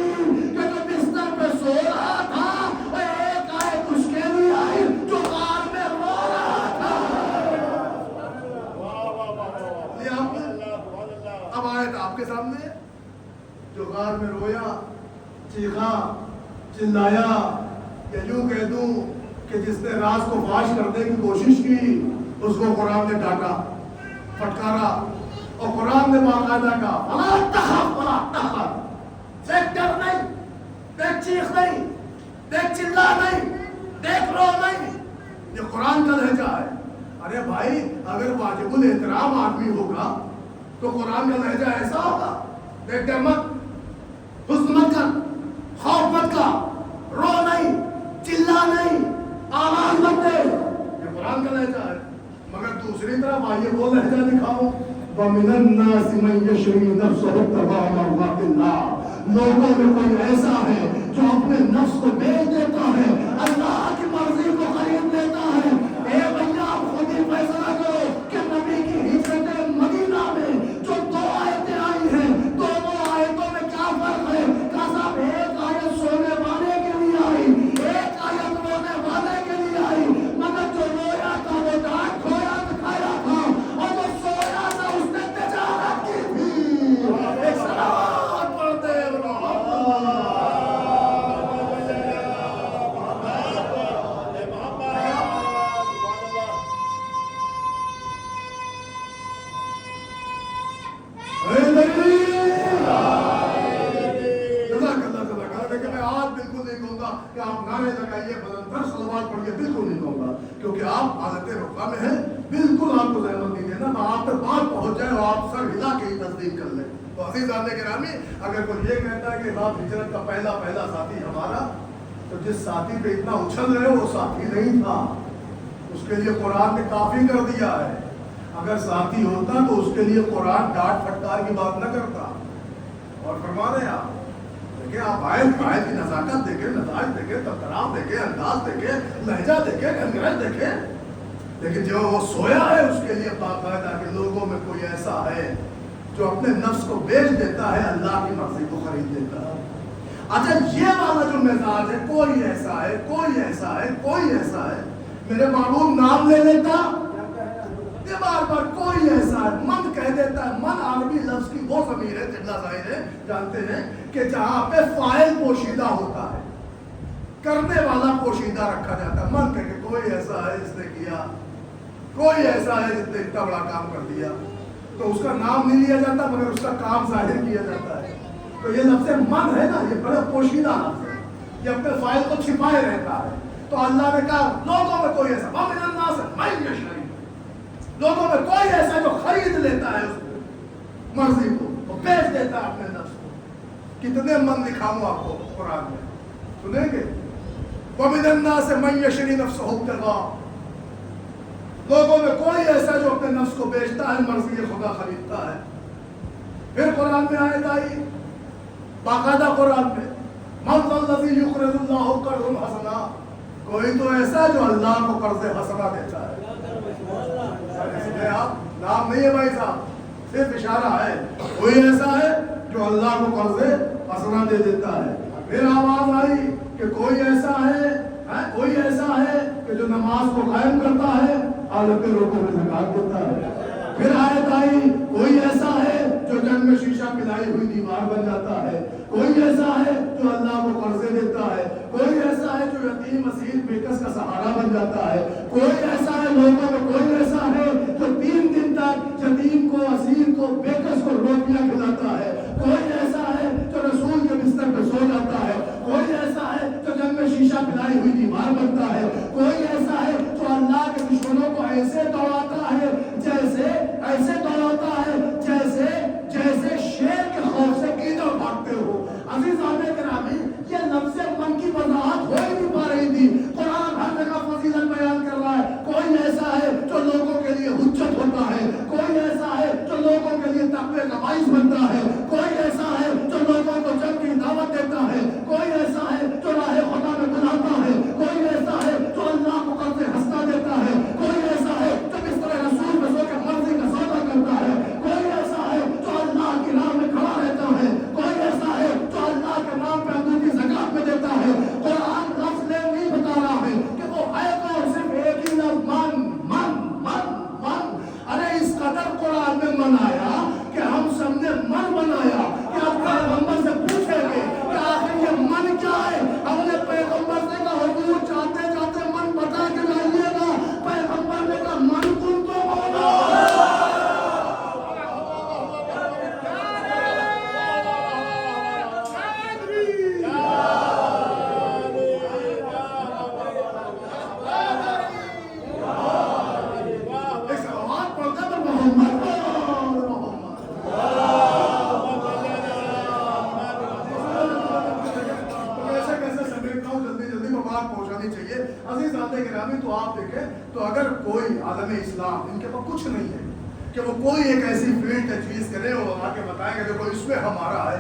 کہ جو بستر پہ سو رہا تھا, اور ایک آیت اس کے لیے آئی جو غار میں رو رہا تھا. اب آیت آپ کے سامنے, جو غار میں رویا, چیخا, چلایا, یا یوں کہہ دوں کہ جس نے راز کو فاش کرنے کی کوشش کی, اس کو قرآن نے ڈانٹا, پھٹکارا, اور قرآن نے باقاعدہ کہا فلا تخف ولا تحزن, دیکھ ڈر نہیں, دیکھ چیخ نہیں, دیکھ چلا نہیں, دیکھ رو نہیں. یہ قرآن کا لہجہ ہے. ارے بھائی, اگر واجب الاحترام آدمی ہوگا تو قرآن کا لہجہ ایسا ہوگا, دیکھ ڈر مت, حزن مت کر, خوف مت کر, رو نہیں, چلا نہیں, آواز مت دے. یہ قرآن کا لہجہ ہے. مگر دوسری طرف آئیے وہ لہجہ دکھاؤ, وَمِنَ النَّاسِ مَن يَشْرِي نَفْسَهُ ابْتِغَاءَ مَرْضَاتِ اللَّهِ. لوگوں میں کوئی ایسا ہے جو اپنے نفس کو بیچ دیتا ہے, اللہ کی مرضی کو خرید لیتا ہے. اے بھیا, آپ خود ہی فیصلہ کرو کہ نبی کی ہجرت مدینہ میں جو 2 آیتیں آئی ہیں, دونوں آیتوں میں کیا فرق ہے؟ کہا صاحب, ایک آیت سونے والے کے لیے آئی, ایک آیت رونے والے کے لیے آئی. مگر جو رویا تھا وہ ڈانٹ کھویا دکھایا تھا, اور جو سویا تھا اس نے تجارت کی تھی. ایک سلام پڑھتے بالکل نہیں کہوں گا کیونکہ آپ حالت رقبہ میں ہیں. بالکل آپ کو زحمت نہیں دینا. میں آپ تک بات پہنچ جائے اور آپ سر ہلا کے ہی تصدیق کر لیں. تو عزیزان گرامی اگر کوئی یہ کہتا ہے کہ بات ہجرت کا پہلا ساتھی ہمارا، تو جس ساتھی پہ اتنا اچھل رہے وہ ساتھی نہیں تھا. اس کے لیے قرآن نے کافی کر دیا ہے. اگر ساتھی ہوتا تو اس کے لیے قرآن ڈانٹ پھٹکار کی بات نہ کرتا. اور فرما رہے ہیں آپ دیکھیں، آپ آیت کی نزاکت دیکھیں، نتائج دیکھیں، تکرام دیکھیں، انداز دیکھیں، لہجہ دیکھیں، گنگرج دیکھیں. لیکن جو وہ سویا ہے اس کے لیے باقاعدہ کہ لوگوں میں کوئی ایسا ہے جو اپنے نفس کو بیچ دیتا ہے، اللہ کی مرضی کو خرید دیتا ہے. اچھا یہ والا جو مزاج ہے، کوئی ایسا ہے، کوئی ایسا ہے، کوئی ایسا ہے، میرے معبود نام لے لیتا یہ بار بار کوئی ایسا ہے، من کہہ دیتا ہے. من عربی لفظ کی وہ ضمیر ہے، جملہ ظاہر ہے، جانتے ہیں کہ جہاں پہ فاعل پوشیدہ ہوتا ہے، کرنے والا پوشیدہ رکھا جاتا ہے. من کہہ کہ کوئی ایسا ہے جس نے کیا، کوئی ایسا ہے جس نے اتنا بڑا کام کر دیا، تو اس کا نام نہیں لیا جاتا مگر اس کا کام ظاہر کیا جاتا ہے. تو یہ لفظ من ہے نا، یہ بڑا پوشیدہ لفظ ہے، یہ اپنے فاعل کو چھپائے رہتا ہے. تو اللہ نے کہا لوگوں میں کوئی ایسا وَمِنَ النَّاسِ مَن يَشْتَرِي، لوگوں میں کوئی ایسا جو خرید لیتا ہے اس مرضی کو، وہ بیچ دیتا ہے اپنے نفس کو. کتنے من دکھاؤں آپ کو قرآن میں، سنیں گے؟ وَمِنَ النَّاسِ مَن يَشْتَرِي نَفْسَهُ ابْتِغَاءَ، لوگوں میں کوئی ایسا جو اپنے نفس کو بیچتا ہے، مرضی خدا خریدتا ہے. پھر قرآن میں آیت آئی باقاعدہ قرآن میں مَن ذَا الَّذِي يُقْرِضُ اللَّهَ قَرْضًا حَسَنًا، کوئی تو ایسا جو اللہ کو قرض حسنہ دیتا ہے. آپ نام نہیں ہے بھائی صاحب، صرف اشارہ ہے. کوئی ایسا ہے جو اللہ کو قرض حسنہ دے دیتا ہے. پھر آواز آئی کہ کوئی ایسا ہے، کوئی ایسا ہے کہ جو نماز کو قائم کرتا ہے، حالت روکوں میں زکات دیتا ہے. پھر آیت آئی کوئی ایسا ہے جو جنگ میں شیشہ پلائی ہوئی دیوار بن جاتا ہے. کوئی ایسا ہے جو اللہ کو قرضے دیتا ہے. کوئی ایسا ہے جو یتیم اسیر بےکس کا سہارا بن جاتا ہے. کوئی ایسا ہے لوگوں میں کوئی ایسا ہے جو 3 دن تک یتیم کو، اسیر کو، بےکس کو روٹیاں کھلاتا ہے. کوئی ایسا ہے جو رسول کے بستر پہ سو جاتا ہے. کوئی ایسا ہے جو جنگ میں شیشہ پلائی ہوئی دیوار بنتا ہے. کوئی ایسا ہے جو اللہ کے دشمنوں کو ایسے دوڑاتا ہے، ایسے دوڑاتا ہے جیسے شیر کے خوف سے گیدڑ بھاگتے ہو. عزیزان گرامی، یہ لفظ من کی وضاحت ہو ہی نہیں پا رہی تھی. قرآن ہر جگہ فضیلت بیان کر رہا ہے. کوئی ایسا ہے جو لوگوں کے لیے حجت ہوتا ہے. کوئی ایسا ہے جو لوگوں کے لیے تقوی کا باعث بنتا ہے. کوئی ایسا ہے جو لوگوں کو جنگ کی دعوت دیتا ہے. کوئی ایسا ہے جو راہ خدا میں بلاتا ہے. کوئی ایسا ہے جو اللہ کو قرض حسنہ دیتا ہے. کوئی ایسا ہے جو بستر رسول میں سو کے مرضی کا سودا کرتا ہے. کوئی ایسا ہے جو اللہ کی راہ میں کھڑا رہتا ہے. کوئی ایسا ہے جو اللہ کے نام پہ انگوٹھی زکات میں دیتا ہے. قرآن لفظ نہیں بتا رہا ہے کہ وہ ہے کون، صرف ایک ہی لفظ من من من من. ارے اس قدر قرآن میں من آیا کہ ہم سب نے من بنایا کہ آپ پیغمبر سے پوچھیں گے کہ آخر یہ من کیا ہے. ہم نے پیغمبر سے کہا حضور چاہتے چاہتے من بتا کے لائیے گا. پیغمبر نے کہا من کن تو ہونا. تو آپ دیکھیں تو اگر کوئی عالم اسلام ان کے پاس کچھ نہیں ہے کہ وہ کوئی ایک ایسی فیلڈ تجویز کرے اور آ کے بتائیں گے دیکھو اس میں ہمارا ہے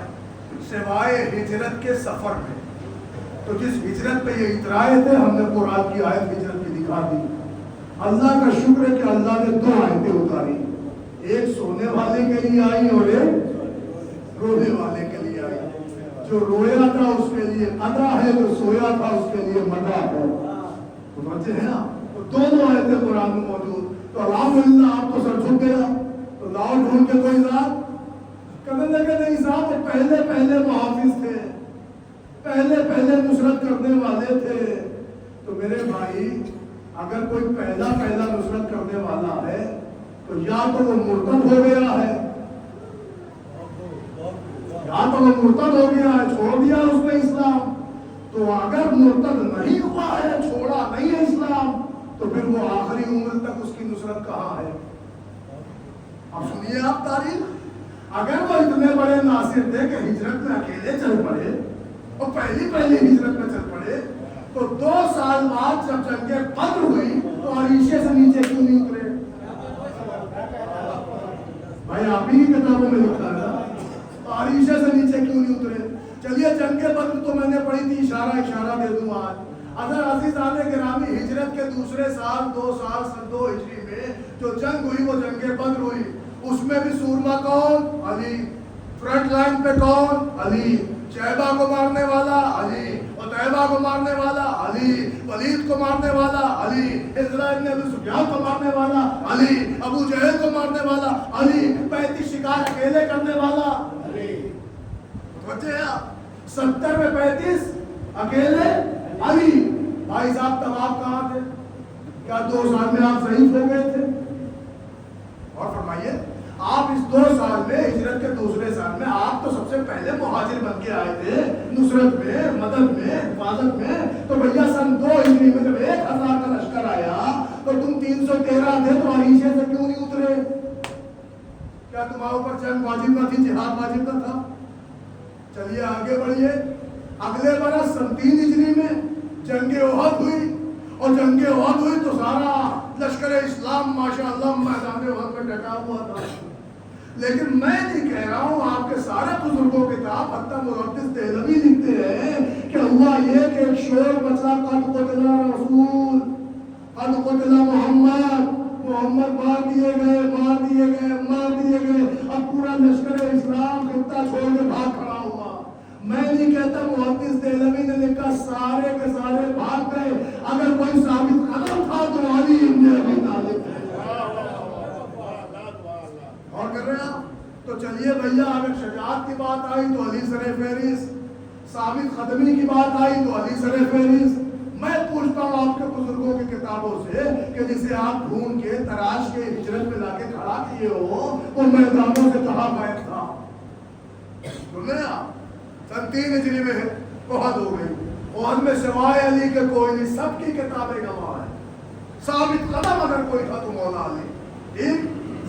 سوائے ہجرت کے سفر میں. تو جس ہجرت پہ یہ اترائے تھے ہم نے قرآن کی آیت ہجرت کی دکھا دی. اللہ کا شکر ہے کہ اللہ نے 2 آیتیں اتاری، ایک سونے والے کے لیے آئی اور ایک رونے والے کے لیے آئی. جو رویا تھا اس کے لیے ادا ہے، جو سویا تھا اس کے لیے مدہ ہے. سمجھتے ہیں نا؟ تو دونوں آیتیں قرآن میں موجود. تو الحمدللہ آپ کو سر جھک گیا تو لاؤ ڈھونڈ کے کوئی ذات کہنے لگے نہیں صاحب وہ پہلے محافظ تھے، پہلے نصرت کرنے والے تھے. تو میرے بھائی اگر کوئی پہلا نصرت کرنے والا ہے تو یا تو وہ مرتد ہو گیا ہے، چھوڑ دیا اس نے اسلام. تو اگر مرتد نہیں ہوا ہے، چھوڑا نہیں ہے اسلام، آخری عمر تک اس کی نصرت کہاں ہے؟ اب سنیے آپ تاریخ، اگر وہ اتنے بڑے ناصر تھے کہ ہجرت میں اکیلے چل پڑے اور پہلی ہجرت میں چل پڑے، تو 2 سال بعد جب جنگ بدر ہوئی تو عریشے سے نیچے کیوں نہیں اترے؟ بھائی آپ ہی کی کتابوں میں لکھا ہے، عریشے سے نیچے کیوں نہیں اترے؟ چلیے جنگ بدر تو میں نے پڑھی تھی، اشارہ دے دوں آج۔ اگر عزیزان گرامی ہجرت کے دوسرے سال 2 ہجری میں جو جنگ ہوئی وہ جنگ بدر ہوئی، اس میں بھی سورما کون؟ علی۔ فرنٹ لائن پہ کون؟ علی۔ شیبہ کو مارنے والا علی، عتیبہ کو مارنے والا علی، ولید کو مارنے والا علی، عزرا ابن ابی سفیان کو مارنے والا علی، ابو جہل کو مارنے والا علی، 35 شکار اکیلے کرنے والا علی۔ متوجہ ہے آپ؟ 70 میں 35 اکیلے علی۔ بھائی صاحب تب آپ کہاں تھے؟ کیا 2 سال میں آپ ضعیف ہو گئے تھے؟ اور فرمائیے آپ اس 2 سال میں ہجرت کے دوسرے سال میں آپ تو سب سے پہلے مہاجر بن کے آئے تھے، نصرت میں، مدد میں، حفاظت میں۔ تو بھیا سن 2 ہجری میں جب 1000 کا لشکر آیا تو تم 313 تھے، تو عریشے سے کیوں نہیں اترے؟ کیا تمہارے اوپر جنگ واجب نہ تھی، جہاد واجب نہ تھا؟ چلیے آگے بڑھیے۔ اگلے برس سن 3 ہجری میں جنگ احد ہوئی، اور جنگ احد ہوئی تو سارا لشکر اسلام ماشاءاللہ میدان احد میں ڈٹا ہوا تھا۔ لیکن میں نہیں کہہ رہا ہوں، آپ کے سارے بزرگوں کے کتاب حتی محدث دہلوی لکھتے ہیں کہ ہوا یہ کہ ایک شور بچا، قد قتل رسول، قد قتل محمد مار دیے گئے، اب پورا لشکر اسلام خطہ چھوڑ کے بھاگ کھڑا ہوا۔ میں نہیں کہتا محدث دہلوی نے لکھا سارے کے سارے بھاگ گئے، اگر کوئی ثابت قدم تھا تو علی ابن ابی طالب ہے۔ اور کر رہے ہیں تو چلیے بھیا، اگر شجاعت کی بات آئی تو علی سر فہرست، ثابت قدمی کی بات آئی تو علی سر فہرست۔ میں پوچھتا ہوں آپ کے بزرگوں کی کتابوں سے کہ جسے آپ ڈھونڈ کے تراش کے ہجرت میں لا کے کھڑا کیے ہو، وہ میدانوں سے کہاں غائب تھا؟ سن رہے ہیں آپ؟ سن 3 ہجری میں احد ہو گئی، احد میں سوائے علی کے کوئی نہیں، سب کی کتابیں گواہ ہیں۔ ثابت قدم اگر کوئی تھا تو مولا علی۔ ٹھیک،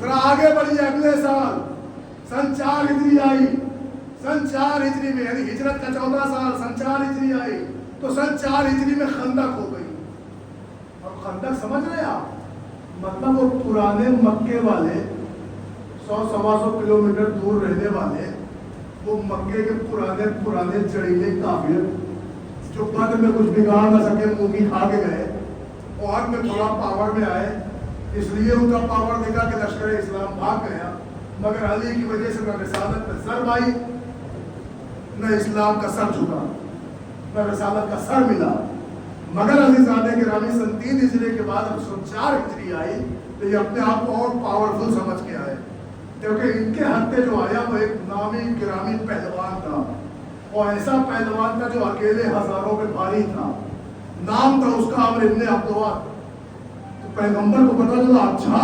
ذرا آگے بڑھیے۔ اگلے سال سن 4 ہجری آئی، سن 4 ہجری میں یعنی ہجرت کا 14 سال، سن 4 ہجری آئی تو سن 4 ہجری میں خندق ہو گئی۔ اور خندق سمجھ رہے ہیں آپ؟ مطلب وہ پرانے مکے والے 100-125 کلومیٹر دور رہنے والے، وہ مکے کے پرانے جڑیلے کافر جو بدر میں کچھ بگاڑ نہ سکے، مومی کھا کے گئے، اور میں تھوڑا پاور میں آئے، اس لیے ان کا پاور دیکھا کہ لشکر اسلام بھاگ گیا، مگر علی کی وجہ سے نہ رسالت میں ضرب آئی، نہ اسلام کا سر جھکا، نہ رسالت کا سر ملا۔ مگر عزیزان گرامی سن 3 ہجری کے بعد اب سن 4 ہجری آئی تو یہ اپنے آپ کو اور پاورفل سمجھ کے آئے، کیونکہ ان کے ہاتھ جو آیا وہ ایک نامی گرامی پہلوان تھا، اور ایسا پہلوان تھا جو اکیلے ہزاروں پہ بھاری تھا۔ نام تھا اس کا عمرو ابن عبدود۔ تو پیغمبر کو پتا چلا اچھا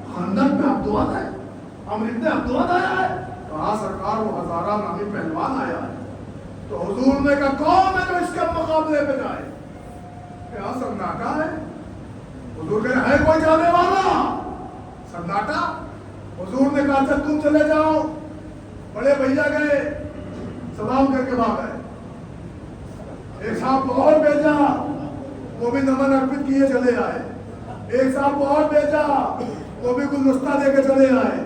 خندق میں عبدود ہے، عمرو ابن عبدود آیا ہے، کہا سرکار وہ ہزارہ نامی پہلوان آیا ہے۔ تو حضور نے کہا کون ہے جو اس کے مقابلے پہ جائے؟ کیا سناٹا ہے؟ حضور کہے ہے کوئی جانے والا؟ سناٹا۔ حضور نے کہا تم چلے جاؤ۔ بڑے بھیا گئے، سلام کر کے بھاگ گئے۔ ایک صاحب کو اور بھیجا، وہ بھی نمن ارپت کیے چلے آئے۔ ایک صاحب کو اور بھیجا، وہ بھی گلدستہ دے کے چلے آئے۔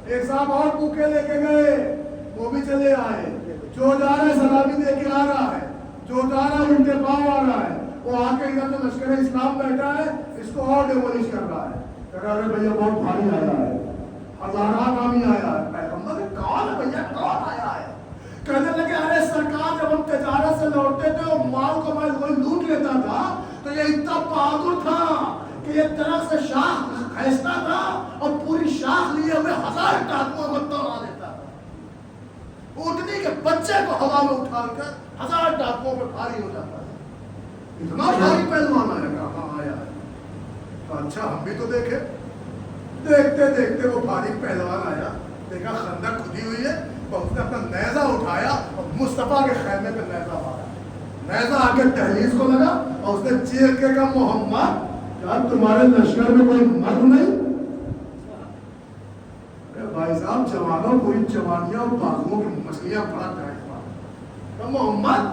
ایک صاحب اور بوکے لے کے گئے، وہ بھی چلے آئے۔ جو جا رہا ہے سلامی دے کے آ رہا ہے، جو جا رہا ہے الٹے پاؤں آ رہا ہے، وہ آ کے ادھر جو لشکر اسلام بیٹھا ہے اس کو اور ڈیمولش کر رہا ہے۔ کہہ رہا ہے بھیا بہت بھاری آیا ہے، ہزارہ نامی آیا ہے۔ پیغمبر کون ہے بھیا، کون آیا ہے؟ کہنے لگے ارے سرکار جب ہم تجارت سے لوٹتے تھے اور مال کو مال کوئی لوٹ لیتا تھا تو یہ اتنا بہادر تھا کہ یہ درخت سے شاخ کھینچتا تھا اور پوری شاخ لیے ہوئے 1000 ڈاکوؤں کو دوڑا دیتا تھا۔ اونٹنی کے بچے کو ہوا میں اٹھا کر 1000 ڈاکوؤں پہ بھاری ہو جاتا تھا۔ اتنا بھاری پہلوان آیا، کہاں آیا ہے؟ تو اچھا ہم بھی تو دیکھے۔ دیکھتے دیکھتے وہ بھاری پہلوان آیا، دیکھا خندق کھدی ہوئی ہے، اس نے اپنا نیزہ اٹھایا اور مصطفیٰ کے خیمے پہ نیزہ مارا۔ نیزہ آ کے دہلیز کو لگا اور اس نے چیخ کے کہا محمد کیا تمہارے لشکر میں کوئی مرد نہیں؟ بھائی صاحب جوانوں کو ان جوانیاں اور بازوؤں کی مچھلیاں بڑا ٹائٹ محمد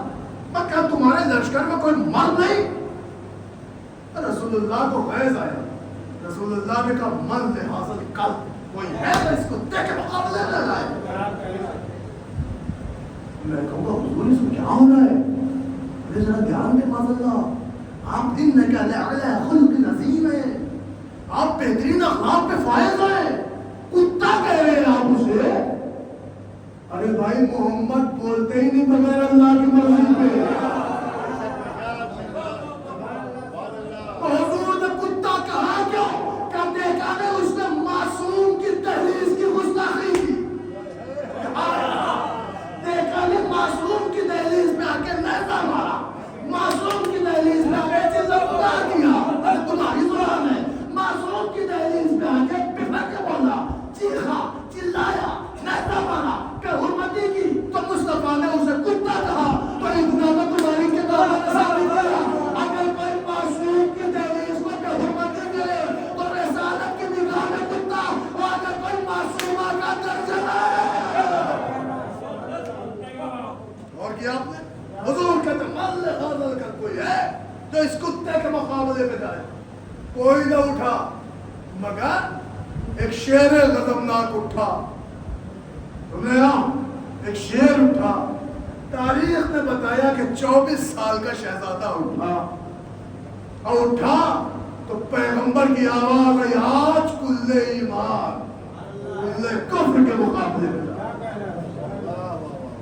کیا تمہارے لشکر میں کوئی مرد نہیں؟ رسول اللہ کو غیظ آیا. رسول اللہ نے کہا من لے حاصل کل کوئی ہے تو اس کتے کے مقابلے میں لائے. میں کہوں گا حضور اس کو کیا ہو رہا ہے؟ ارے ذرا دھیان دے ماذ اللہ، آپ دن میں کہنے اگلے خلق نظیم ہیں، آپ بہترین اخلاق پہ فائز ہیں، کتا کہہ رہے ہیں آپ اسے. ارے بھائی محمد بولتے ہی نہیں بغیر اللہ کی مرضی پہ. حضور نے کتا کہا کیوں؟ کہ دیکھا نے اس نے معصوم کی تحریر کی گستاخی کی. دیکھا نے معصوم کی دہلیز میں آ کے نیزہ مارا، معصوم کی دہلیز میں آ کے چلتا دیا. ارے تمہاری زبان ہے. معصوم کی دہلیز میں آ کے پھر کے بولا، چیخا، چلایا، نیزہ مارا کہ حرمتی کی. تو مصطفیٰ نے اسے کتا کہا. تو اتنا تو تمہاری کتاب نے ثابت کیا. اگر کوئی معصوم کی دہلیز کو کہ حرمتی کرے تو رسالت کی نگاہ میں کتا، اور اگر کوئی معصومہ کا درجہ ہے. اور کیا آپ نے حضور کہتے مل غزل کا کوئی ہے جو اس کتے کے مقابلے میں جائے؟ کوئی نہ اٹھا مگر ایک شیر غضبناک اٹھا. تم نے ایک شیر اٹھا. تاریخ نے بتایا کہ 24 سال کا شہزادہ اٹھا، اور اٹھا تو پیغمبر کی آواز آئی، آج کل ایمان کل کفر کے مقابلے میں جائے.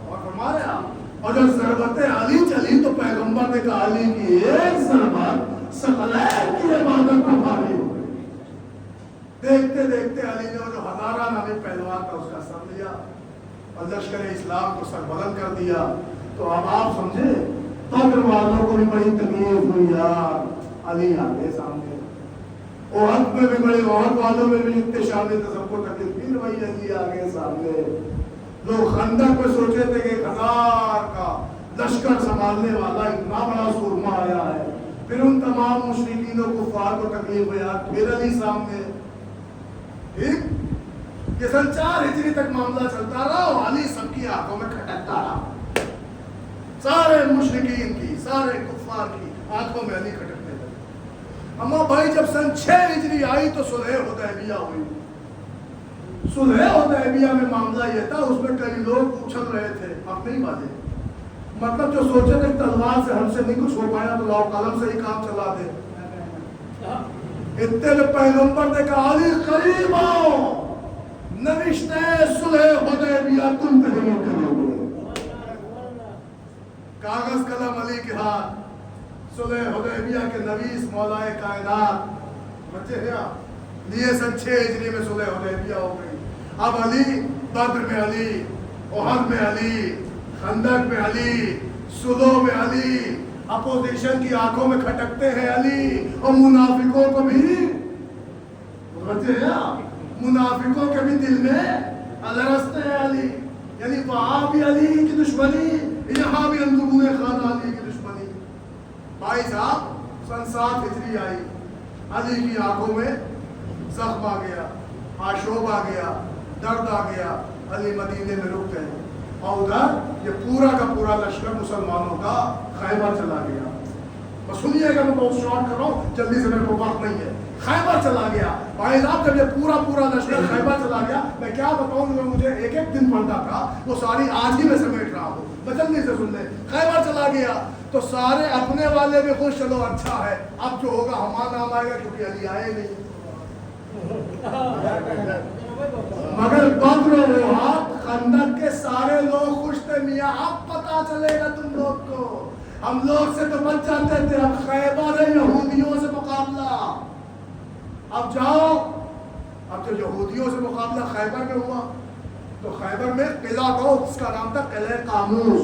اور فرمایا اور جب ضربت علی چلی تو پیغمبر نے کہا علی کی ایک ضربت ثقلین کی عبادت کو بھاری ہو گئی. دیکھتے دیکھتے علی نے وہ جو ہزارہ نامی پہلوان تھا اس کا سر لیا اور لشکر اسلام کو سر بلند کر دیا. تو اب آپ سمجھے بدر والوں کو بھی بڑی تکلیف ہوئی یار. علی آگے سامنے احد میں بھی بڑے احد والوں میں بھی اتنے شامل تھے، سب کو تکلیف پھر وہی علی آگے سامنے. لوگ خندق میں سوچے تھے کہ 1000 کا لشکر سنبھالنے والا اتنا بڑا سورما آیا ہے. پھر ان تمام مشرکین و کفار کو تکلیف ہوئی یار. پھر علی سامنے. ٹھیک، یہ سن 4 ہجری تک معاملہ چلتا رہا اور علی سب کی آنکھوں میں کھٹکتا رہا. سارے مشرکین کی، سارے کفار کی آنکھوں میں علی کھٹکنے لگے. اما بھائی جب سن 6 ہجری آئی تو صلح حدیبیہ ہوئی. صلح حدیبیہ میں معاملہ یہ تھا، اس میں کئی لوگ اچھل رہے تھے، اب نہیں بازے. مطلب جو سوچے تھے تلوار سے ہم سے نہیں کچھ ہو پایا تو لاؤ قلم سے ہی کام چلا دے. اتنے میں پیغمبر نے کہا علی قریب آؤ، نوشتے صلح حدیبیہ تم تحریر کرو گے. کاغذ قلم علی کے ہاتھ. صلح حدیبیہ کے نویس مولائے کائنات بچے ہیں لیے سن 6 ہجری میں صلح حدیبیہ ہو گئی. اب علی بدر میں علی، احد میں علی، خندق میں علی، صلح میں علی. اپوزیشن کی آنکھوں میں کھٹکتے ہیں علی، اور منافقوں کو بھی بچے ہیں، منافقوں کے بھی دل میں الرستے ہیں علی. یعنی وہاں بھی علی کی دشمنی، یہاں بھی اندرون خانہ علی کی دشمنی. بھائی صاحب سن 7 ہجری آئی، علی کی آنکھوں میں زخم آ گیا، آشوب آ گیا، درد آ گیا. علی مدینے میں رک گئے اور ادھر یہ پورا کا پورا لشکر مسلمانوں کا خیبر چلا گیا. بس سنیے گا، میں بہت شارٹ کر رہا ہوں، جلدی سے میرے کو وقت نہیں ہے. خیبر چلا گیا. بھائی صاحب جب یہ پورا لشکر خیبر چلا گیا، میں کیا بتاؤں، میں مجھے ایک دن پڑھتا تھا وہ ساری آج ہی میں سمیٹ رہا ہوں. میں جلدی سے سن لیں. خیبر چلا گیا تو سارے اپنے والے بھی خوش، چلو اچھا ہے، اب جو ہوگا ہمارا نام آئے گا کیونکہ علی آئے نہیں. مگر بدر و احد خندق کے سارے لوگ خوش تھے. میاں اب پتا چلے گا تم لوگ کو، ہم لوگ سے تو بچ جاتے تھے، اب خیبر یہودیوں سے مقابلہ. اب جاؤ. اب جو یہودیوں سے مقابلہ خیبر میں ہوا تو خیبر میں قلعہ تھا، اس کا نام تھا قلعہ قاموس.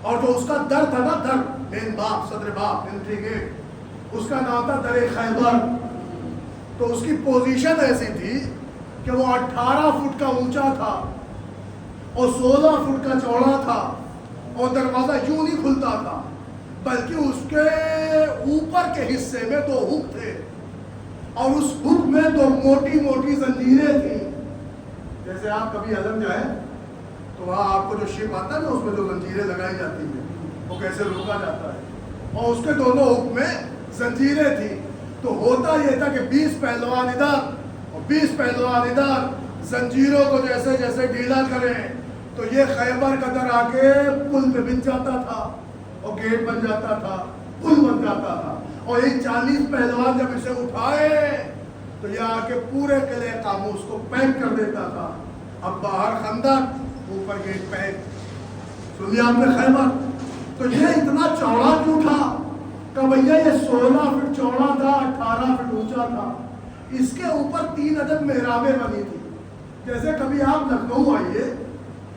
اور جو اس کا در تھا نا، در مین باپ، صدر باپ، انٹری گیٹ، اس کا نام تھا در خیبر. تو اس کی پوزیشن ایسی تھی کہ وہ 18 فٹ کا اونچا تھا اور 16 فٹ کا چوڑا تھا، اور دروازہ یوں نہیں کھلتا تھا. بلکہ اس کے اوپر کے حصے میں 2 ہک تھے اور اس ہک میں 2 موٹی موٹی زنجیریں تھیں. جیسے آپ کبھی علم جائیں تو وہاں آپ کو جو شپ آتا ہے نا اس میں جو زنجیریں لگائی جاتی ہیں وہ کیسے روکا جاتا ہے, اور اس کے دونوں ہک میں زنجیریں تھیں. تو ہوتا یہ تھا کہ 20 پہلوان ادھر اور 20 پہلوان ادھر زنجیروں کو جیسے جیسے ڈھیلا کریں تو یہ خیبر کا در آ کے پل پہ بن جاتا تھا اور گیٹ بن جاتا تھا, پل بن جاتا تھا. اور یہ 40 پہلوان جب اسے اٹھائے تو یہ آ کے پورے قلعے قاموس کو پیک کر دیتا تھا. اب باہر خندق, اوپر گیٹ پیک. سن لیا آپ نے خیبر. تو یہ اتنا چوڑا کیوں تھا کہ بھیا یہ 16 فٹ چوڑا تھا, 18 فٹ اونچا تھا. اس کے اوپر 3 عدد محرابیں بنی تھی. جیسے کبھی آپ لکھنؤ آئیے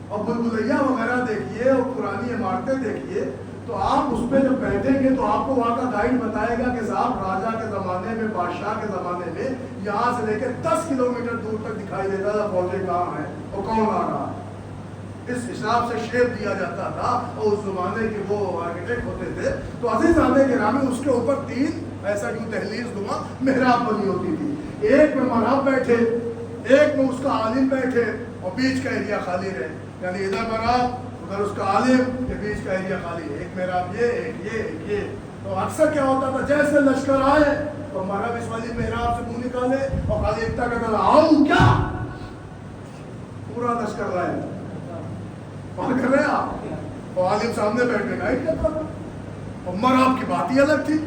اور بھول-بھلیا وغیرہ دیکھیے اور پرانی عمارتیں دیکھیے تو آپ اس پہ جب بیٹھیں گے تو آپ کو وہاں کا گائیڈ بتائے گا کہ صاحب راجا کے زمانے میں, بادشاہ کے زمانے میں یہاں سے لے کے 10 کلومیٹر دور تک دکھائی دیتا تھا فوجیں کہاں ہیں اور کون آ رہا ہے. اس حساب سے شیپ دیا جاتا تھا اور اس زمانے کے وہ آرکیٹیکٹ ہوتے تھے. تو عزیزان گرامی اس کے اوپر 3 ایسا یوں دہلیز نما محراب بنی ہوتی تھی. ایک میں مرحب بیٹھے, ایک میں اس کا عالم بیٹھے اور بیچ کا ایریا خالی رہے. یعنی ادھر مرحب ادھر اس کا عالم, یہ بیچ کا ایریا خالی ہے. ایک محراب یہ, ایک یہ, ایک یہ. تو اکثر کیا ہوتا تھا جیسے لشکر آئے تو مرحب اس والی محراب سے منہ نکالے اور خالی اتنا کہتا تھا آؤں کیا, پورا لشکر لائے اور کر رہے آپ اور عالم سامنے بیٹھنے کا کیا تھا. اور مرحب کی بات ہی الگ تھی.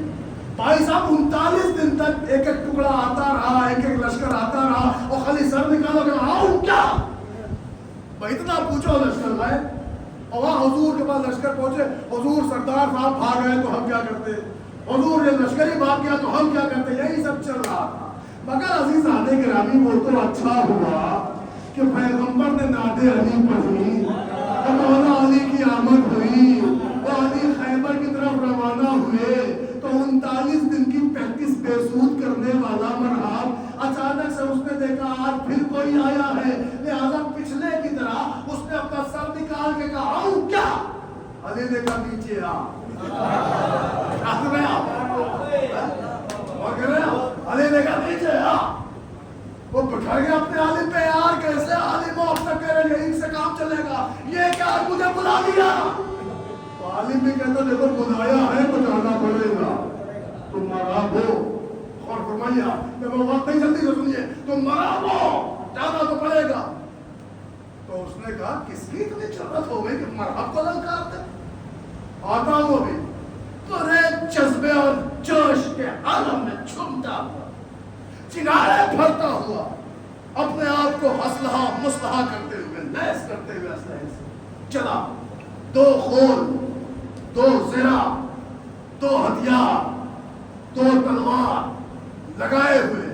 بھائی صاحب 39 دن تک ایک ایک ٹکڑا آتا رہا, ایک ایک لشکر آتا رہا اور خالی سر نکالا کہ آؤں کیا. بھائی اتنا پوچھو لشکر لائے اور وہاں حضور کے پاس لشکر پہنچے. حضور سردار صاحب بھاگ گئے تو ہم کیا کرتے, حضور یہ لشکر ہی بھاگ گیا تو ہم کیا کرتے. یہی سب چل رہا تھا. مگر عزیزان گرامی وہ تو اچھا ہوا کہ پیغمبر نے نعت علی پڑھی اور مولا علی کی آمد ہوئی اور علی خیبر کی طرف روانہ ہوئے. تو 39 دن کی پریکٹس بے سود کرنے والا مرحب اچانک سے اس نے دیکھا آج پھر کوئی آیا ہے, لہذا پچھلے کی طرح اس نے اپنا سر نکال کے کہا آؤں کیا. علی نے کہا نیچے آ. علی نے کہا نیچے آ. وہ بٹھا گیا اپنے عالم پہ. یار کیسے عالم ہو, اب تک کہہ رہے یہیں سے کام چلے گا, یہ کیا مجھے بلا دیا. تو عالم بھی کہتا دیکھو بلایا ہے تو جانا پڑے گا, تم مرحب ہو. اور فرمایا کہ وہ وقت نہیں جلدی سے سنیے, تم مرحب ہو, جانا تو پڑے گا. تو اس نے کہا کس کی اتنی ضرورت ہو گئی کہ مرحب کو للکار دے, آتا ہوں ابھی. تو رے جذبے اور جوش کے عالم میں چھومتا ہوا, چنارے بھرتا ہوا, اپنے آپ کو اسلحہ مسلحہ کرتے ہوئے, لیس کرتے ہوئے اسلحے سے چلا. 2 خول, 2 زرہ, 2 ہتھیار, 2 تلوار لگائے ہوئے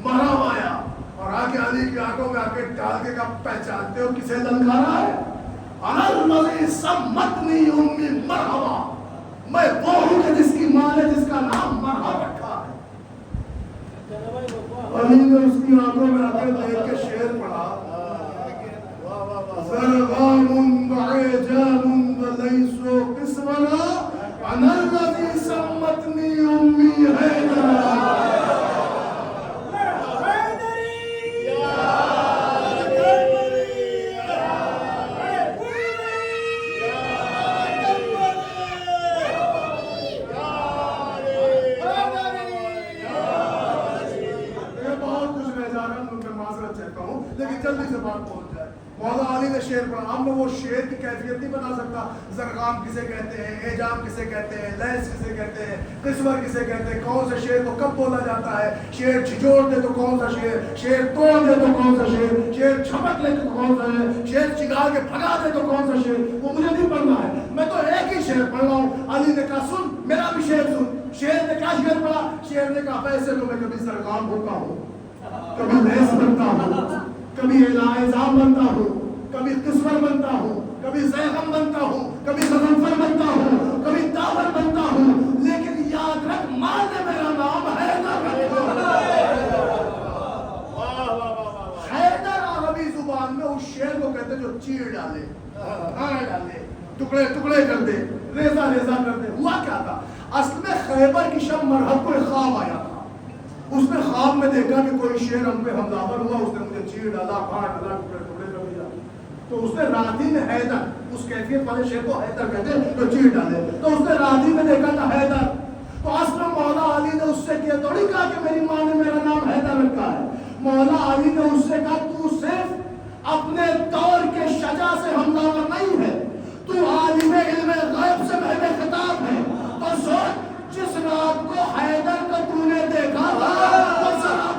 مرحب آیا اور آگے علی کی آنکھوں میں آ کے ڈال کے کہا پہچانتے ہو کسے للکارا ہے. انا الذی سمتنی امی مرحبا, میں وہ ہوں کہ جس کی ماں نے جس کا نام مرحب رکھا ہے. علی نے اس کی آنکھوں میں آ کے دیکھ کے شعر پڑھا, زرغام وعجام ولیس قسمنا انا الذی سمتنی امی حیدرا. لیکن جلدی سے بات پہنچ جائے. مولا علی نے شعر پڑھا. اب میں وہ شعر کی کیفیت نہیں بتا سکتا. زرغام کسے کہتے ہیں, اعجام کسے کہتے ہیں, لیس کسے کہتے ہیں, قسمر کسے کہتے ہیں, کون سے شعر کو کب بولا جاتا ہے, شعر جھجوڑ دے تو کون سا شعر, شعر توڑ دے تو کون سا شعر, شعر چھپک لے تو کون سا ہے, شعر چگا کے بھگا دے تو کون سا شعر, وہ مجھے نہیں پڑھنا ہے. میں تو ایک ہی شعر پڑھ رہا ہوں. علی نے کہا سن میرا بھی شعر سن. شعر نے کیا شعر پڑھا, شعر نے کہا ویسے تو میں کبھی زرغام ہوتا ہوں, کبھی لیس بنتا ہوں, کبھی اعجام بنتا ہوں, کبھی قسمر بنتا ہوں, کبھی زیغم بنتا ہوں, کبھی غضنفر بنتا ہوں, کبھی داور بنتا ہوں, لیکن یاد رکھ ماں نے میرا نام حیدر رکھا. حیدر عربی زبان میں اس شعر کو کہتے جو چیر ڈالے, ڈالے, ٹکڑے ٹکڑے کر دے, ریزہ ریزہ کر دے, ہوا کیا تھا؟ اصل میں خیبر کی شب مرحب کو ایک خواب آیا تھا. اس نے خواب میں دیکھا کہ کوئی شیر ہم پہ حملہ ہوا, اس نے مجھے چیر ڈالا, پھاڑ ڈالا, ٹکڑے ٹکڑے کر دیا. تو اس نے رات ہی میں حیدر, اس کیفیت والے شیر کو حیدر کہتے ہیں جو چیر ڈالے, تو اس نے رات ہی میں دیکھا تھا حیدر. تو اصل میں مولا علی نے اس سے کیا تھوڑی کہا کہ میری ماں نے میرا نام حیدر رکھا ہے. مولا علی نے اس سے کہا تو صرف اپنے دور کے شجاع سے حملہ نہیں ہے, تو عالم علم غیب سے محب خطاب ہے. تو سوچ, جس رات کو حیدر کو تو نے دیکھا تھا وہ ذرا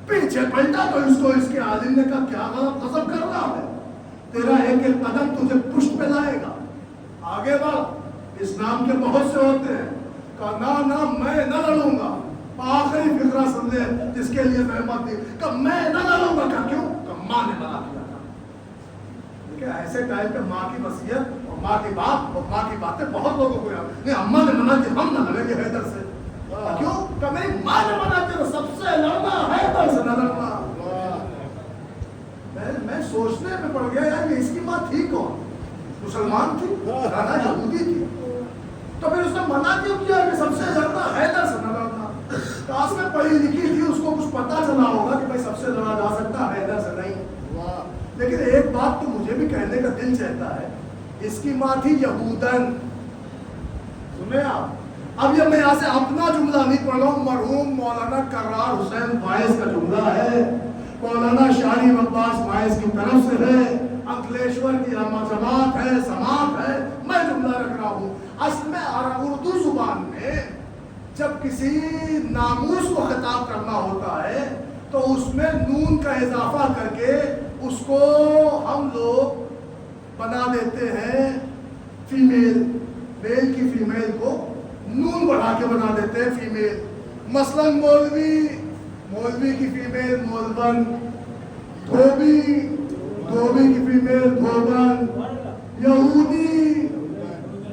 پیچھے پلٹا تو اس کو اس کے عالم نے کہا کیا غلط قسم کر رہا ہے, تیرا ایک ایک قدم تجھے پشت پہ لائے گا, آگے بڑھ. اسلام کے بہت سے ہوتے ہیں, کہا نہ میں نہ لڑوں گا. آخری فکرہ سن لے جس کے لیے زحمت دی, کہ میں نہ لڑوں گا. کہا کیوں؟ کہ ماں نے منع کیا تھا. دیکھیں ایسے ٹائم پہ ماں کی وصیت اور ماں کی بات اور ماں کی باتیں بہت لوگوں کو یاد نہیں. اماں نے منع کیا, ہم نہ لڑیں گے حیدر سے. کیوں؟ کہ میری ماں نے منع کیا, سب سے لڑنا حیدر سے نہ لڑنا. میں سوچنے میں پڑ گیا یار, اس کی ماں تھی کون؟ مسلمان تھی, رانا یہودی تھی, تو پھر اس نے منع کیوں کیا کہ سب سے لڑنا حیدر سے نہ لڑنا؟ کاش میں پڑھی لکھی تھی, اس کو کچھ پتا چلا ہوگا کہ بھائی سب سے لڑا جا سکتا حیدر سے نہیں. لیکن ایک بات تو مجھے بھی کہنے کا دل چاہتا ہے, اس کی ماں تھی یہودن. سنیں آپ, اب یہ میں یہاں سے اپنا جملہ نہیں پڑھ رہا ہوں, مرحوم مولانا کرار حسین فائز کا جملہ ہے, مولانا شاہی عباس فائز کی طرف سے ہے, انکلیشور کی جماعت ہے, سماعت ہے, میں جملہ رکھ رہا ہوں. اصل میں اردو زبان میں جب کسی ناموس کو خطاب کرنا ہوتا ہے تو اس میں نون کا اضافہ کر کے اس کو ہم لوگ بنا دیتے ہیں فیمیل. میل کی فیمیل کو نون بڑھا کے بنا دیتے ہیں فیمیل. مثلا مولوی کی فیمیل مولبن, دھوبی کی فیمیل دھوبن, یہودی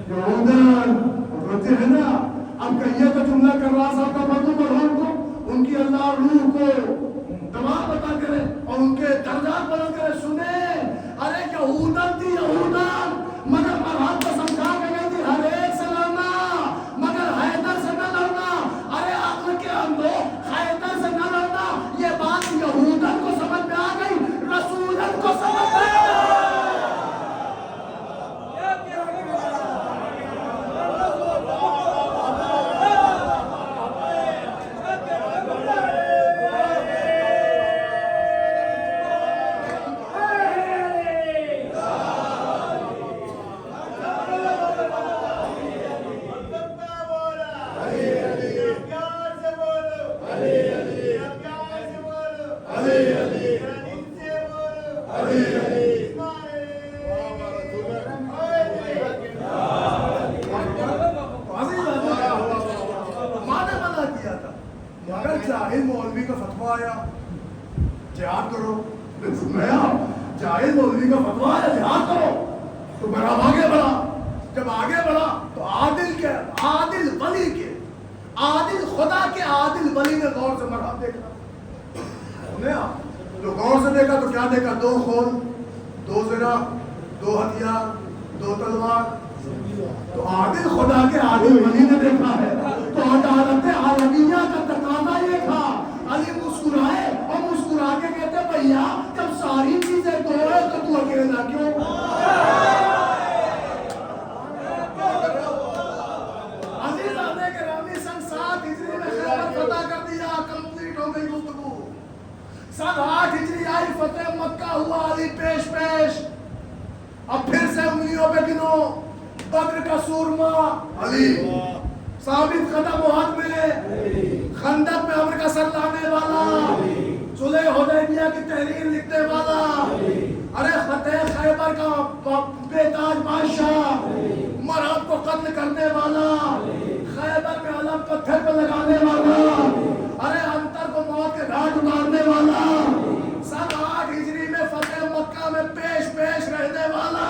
یہودن. ہوتے ہیں نا. اب کہیے تو جملہ کر رہا صاحب کا بدو مرحوم کو ان کی اللہ روح کو تمام بتا کرے اور ان کے درجات بلند کرے. سنیں, ارے یہودن تھی یہودن, مگر مرحوم کو سمجھا کے گئی تھی ہر ایک سے لڑنا مگر حیدر سے نہ لڑنا. ارے عقل کے اندھو, حیدر سے نہ لڑنا, یہ بات یہودن کو سمجھ میں آ گئی, رسولن کو سمجھ میں آ گئی. جاہل مولوی کا فتویٰ آیا جہاد کرو, جاہل مولوی کا فتویٰ آیا جہاد کرو, تو براب آگے بڑھا. جب آگے بڑھا تو عادل ولی کے عادل خدا کے عادل ولی نے غور سے مرحب دیکھا. جو غور سے دیکھا تو کیا دیکھا؟ 2 خون, 2 زرہ, 2 ہتھیار, 2 تلوار. تو عادل خدا کے عادل ولی نے دیکھا ہے. تو عدالت عالمیہ کا تقاضا یہ تھا. علی مسکرائے اور مسکرا کے کہتے بھیا جب ساری چیزیں دو ہے تو تو اکیلا کیوں؟ عزیز آنے کے رامی سن 7 ہجری میں خیبر فتح کر دیا, کمپلیٹ ہو گئی گفتگو. سن 8 ہجری آئی فتح مکہ, ہوا علی پیش. اب پھر سے انگلیوں پہ گنو, بدر کا سورما علی, ثابت قدم وحد میں, خندق میں عمر کا سر لانے والا, صلح حدیبیہ کی تحریر لکھنے والا, ارے فتح خیبر کا بے تاج بادشاہ, مرحب کو قتل کرنے والا, خیبر میں علم پتھر پہ لگانے والا, ارے انتر کو موت کے گھاٹ اتارنے والا, سن 8 ہجری میں فتح مکہ میں پیش رہنے والا.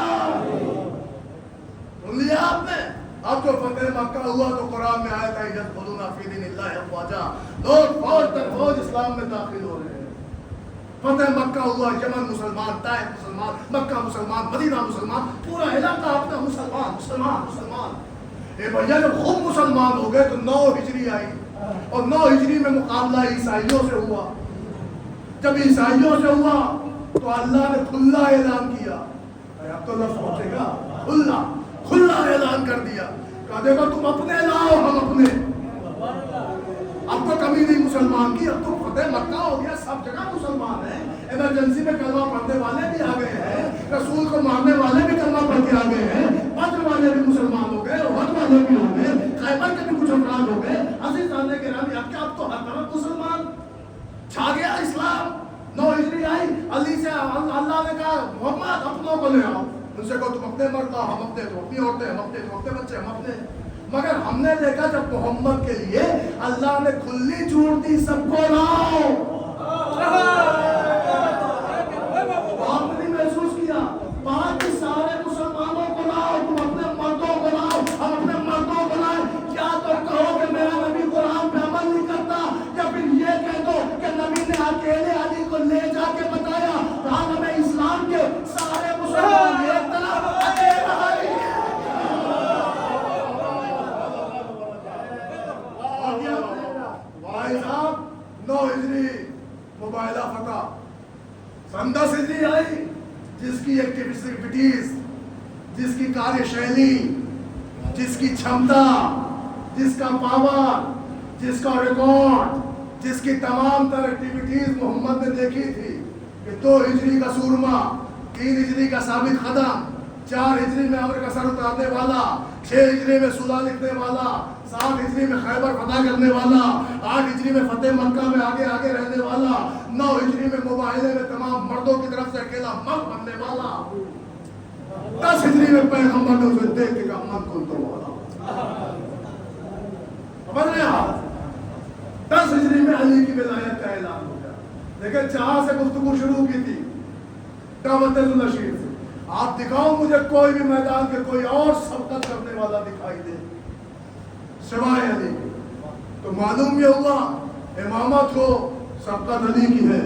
سن لیا آپ نے؟ اب جو فتح فتح مکہ ہوا تو قرآن میں آیا تھا یدخلون فی دین اللہ افواجا، لوگ فوج در فوج اسلام میں داخل ہو رہے ہیں۔ فتح مکہ ہوا، یمن مسلمان، طائف مسلمان، مکہ مسلمان، مدینہ مسلمان، پورا علاقہ اپنا مسلمان مسلمان مسلمان۔ اے بھیا جب خوب مسلمان ہو گئے تو 9 ہجری آئی، اور 9 ہجری میں مقابلہ عیسائیوں سے ہوا۔ جب عیسائیوں سے ہوا تو اللہ نے کھلا اعلان کیا، اب تو لفظ پہنچے گا، کھلا اعلان کر دیا، کہا دیکھو تم اپنے لاؤ ہم اپنے، اب تو کمی نہیں مسلمان کی، اب تو فتح مکہ ہو گیا، سب جگہ مسلمان ہیں۔ ایمرجنسی میں کلمہ پڑھنے والے بھی آ گئے ہیں، رسول کو ماننے والے بھی کلمہ پڑھ کے آ گئے ہیں، بدر والے بھی مسلمان ہو گئے، احد والے بھی ہو گئے، خیبر کے بھی کچھ افراد ہو گئے۔ عزیزان گرامی، اب کیا اب تو ہر طرف مسلمان چھا گیا اسلام۔ 9 ہجری آئی، علی سے اللہ نے کہا محمد اپنوں کو لے آؤ، ان سے کہو تم اپنے مرد لاؤ، ہم اپنے، تو اپنی عورتیں، ہم اپنے، تو اپنے بچے ہم اپنے۔ مگر ہم نے دیکھا جب محمد کے لیے اللہ نے کھلی چھوٹ دی، سب کو لاؤ، آپ نے نہیں محسوس کیا باقی سارے مسلمانوں کو لاؤ، تم اپنے مردوں کو لاؤ، ہم اپنے مردوں کو لائیں۔ کیا تو کہو کہ میرا نبی قرآن پہ عمل نہیں کرتا، یا پھر یہ کہہ دو کہ نبی نے اکیلے علی کو لے جا کے بتایا عالم اسلام کے سارے مسلمان ایک طرف، اکیلا علی۔ بھائی صاحب 9 ہجری مباحلہ فتح، سن 10 ہجری آئی، جس کی ایکٹیویٹیز، جس کی کاریہ شیلی، جس کی چھمتا، جس کا پاور، جس کا ریکارڈ، جس کی تمام تر ایکٹیویٹیز محمد نے دیکھی تھی کہ 2 ہجری کا سورما، 3 ہجری کا ثابت قدم، 4 ہجری میں امر کا سر اتارنے والا، 6 ہجری میں صلح لکھنے والا، 7 ہجری میں خیبر فتح کرنے والا، 8 ہجری میں فتح مکہ میں آگے آگے رہنے والا، 9 ہجری میں مباحلے میں تمام مردوں کی طرف سے اکیلا مرد بننے والا، 10 ہجری میں پیغمبر نے اسے دیکھ کے کہا من کن تو والا، سمجھ رہے آپ؟ 10 ہجری میں علی کی ولایت کا اعلان ہو گیا۔ لیکن جہاں سے گفتگو شروع کی تھی دعوت النشید سے، آپ دکھاؤ مجھے کوئی بھی میدان کے کوئی اور سبقت کرنے والا دکھائی دے سوائے علی کے، تو معلوم یہ ہوا امامت ہو سبقت علی کی ہے،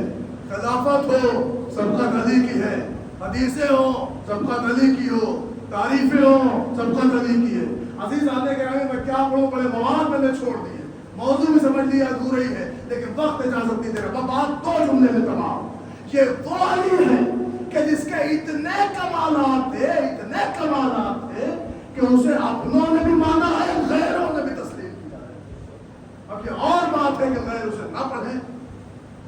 خلافت ہو سبقت علی کی ہے، حدیثیں ہو سبقت علی کی ہو، تعریفیں ہو سبقت علی کی ہے۔ عزیز آنے کے آگے میں کیا پڑھوں، بڑے مواد میں نے چھوڑ دیے، موضوع بھی سمجھ لیا ادھورا ہی ہے، لیکن وقت اجازت نہیں دے رہا۔ بات 2 جملے میں تمام، یہ وہ علی ہے کہ جس کے اتنے کمالات تھے کہ اسے اپنوں نے بھی مانا ہے، غیروں نے بھی تسلیم کیا ہے۔ اب یہ اور بات ہے کہ غیر اسے نہ پڑھیں،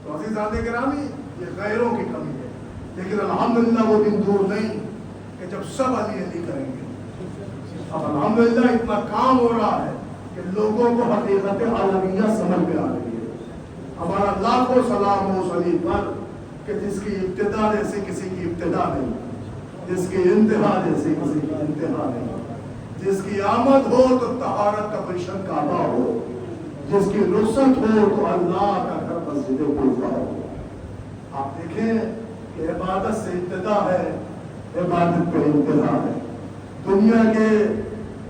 تو عزیزان گرامی یہ غیروں کی کمی ہے، لیکن الحمدللہ وہ دن دور نہیں کہ جب سب علی علی کریں گے۔ اب الحمدللہ اتنا کام ہو رہا ہے کہ لوگوں کو حقیقت عالمیہ سمجھ میں آ رہی ہے۔ ہمارا لاکھوں سلام ہو اس علی پر کہ جس کی ابتدا جیسی کسی کی ابتدا نہیں، جس کی انتہا جیسی کسی کی انتہا نہیں، جس کی آمد ہو تو طہارت کا گلشن کعبہ ہو، جس کی رخصت ہو تو اللہ کا گھر مسجد کوفہ ہو۔ آپ دیکھیں کہ عبادت سے ابتدا ہے، عبادت پہ انتہا ہے۔ دنیا کے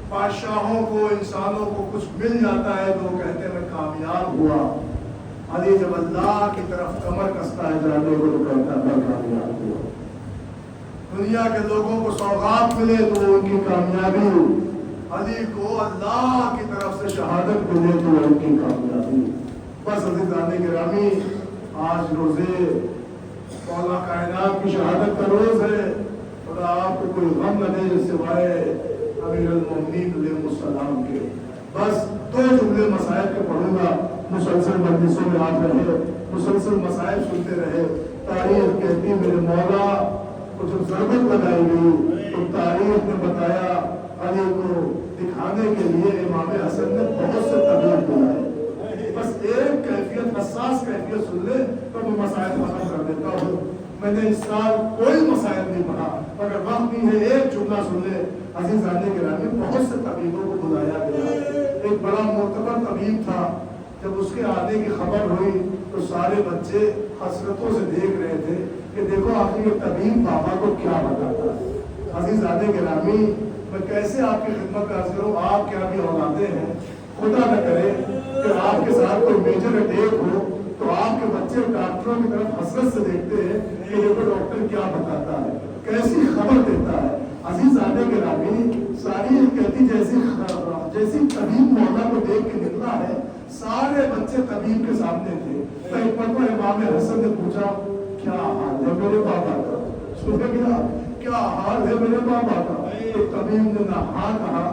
بادشاہوں کو، انسانوں کو کچھ مل جاتا ہے تو وہ کہتے ہیں میں کامیاب ہوا، علی جب اللہ کی طرف کمر کستا ہے جانے کو تو کہتا ہے میں کامیاب ہوا۔ دنیا کے لوگوں کو سوغات ملے تو وہ ان کی کامیابی ہو، علی کو اللہ کی طرف سے شہادت ملے تو وہ ان کی کامیابی۔ بس عزیزان گرامی، آج روزے مولا کائنات کی شہادت کا روز ہے، خدا آپ کو کوئی غم نہ دے سوائے امیر المومنین علیہ السلام کے۔ بس 2 جملے مسائل کے پڑھوں گا، مسلسل مجلسوں میں آپ رہے، مسلسل مسائل سنتے رہے۔ تاریخ کہتی میرے مولا کو جب ضرورت لگائی گئی تو تاریخ نے بتایا علی کو دکھانے کے لیے امام حسن نے بہت سے طبیب بلائے۔ بس ایک کیفیت، حساس کیفیت سن لے تو میں مسائل ختم کر دیتا ہوں۔ میں نے اس سال کوئی مسائل نہیں پڑھا، مگر وقت نہیں ہے، ایک جملہ سن لے۔ عزیزان گرامی، بہت سے طبیبوں کو بلایا گیا، ایک بڑا معتبر طبیب تھا، جب اس کے آنے کی خبر ہوئی تو سارے بچے حسرتوں سے دیکھ رہے تھے کہ دیکھو آخر یہ طبیب بابا کو کیا بتاتا ہے۔ عزیزان گرامی، میں کیسے آپ کی خدمت کا عرض کروں؟ آپ کیا بھی اولادیں ہیں، خدا نہ کرے کہ آپ کے ساتھ کوئی میجر اٹیک ہو تو آپ کے بچے ڈاکٹروں کی طرف حسرت سے دیکھتے ہیں کہ یہ ڈاکٹر کیا بتاتا ہے، کیسی خبر دیتا ہے۔ عزیزان گرامی، ساری کہتی جیسی طبیب مولا کو دیکھ کے نکلا ہے، سارے بچے طبیب کے سامنے تھے۔ تو ایک مرتبہ امام حسن نے پوچھا، کیا حال ہے میرے بابا کا؟ سنے کیا حال ہے میرے بابا کا؟ تو طبیب نے نہ ہاں کہا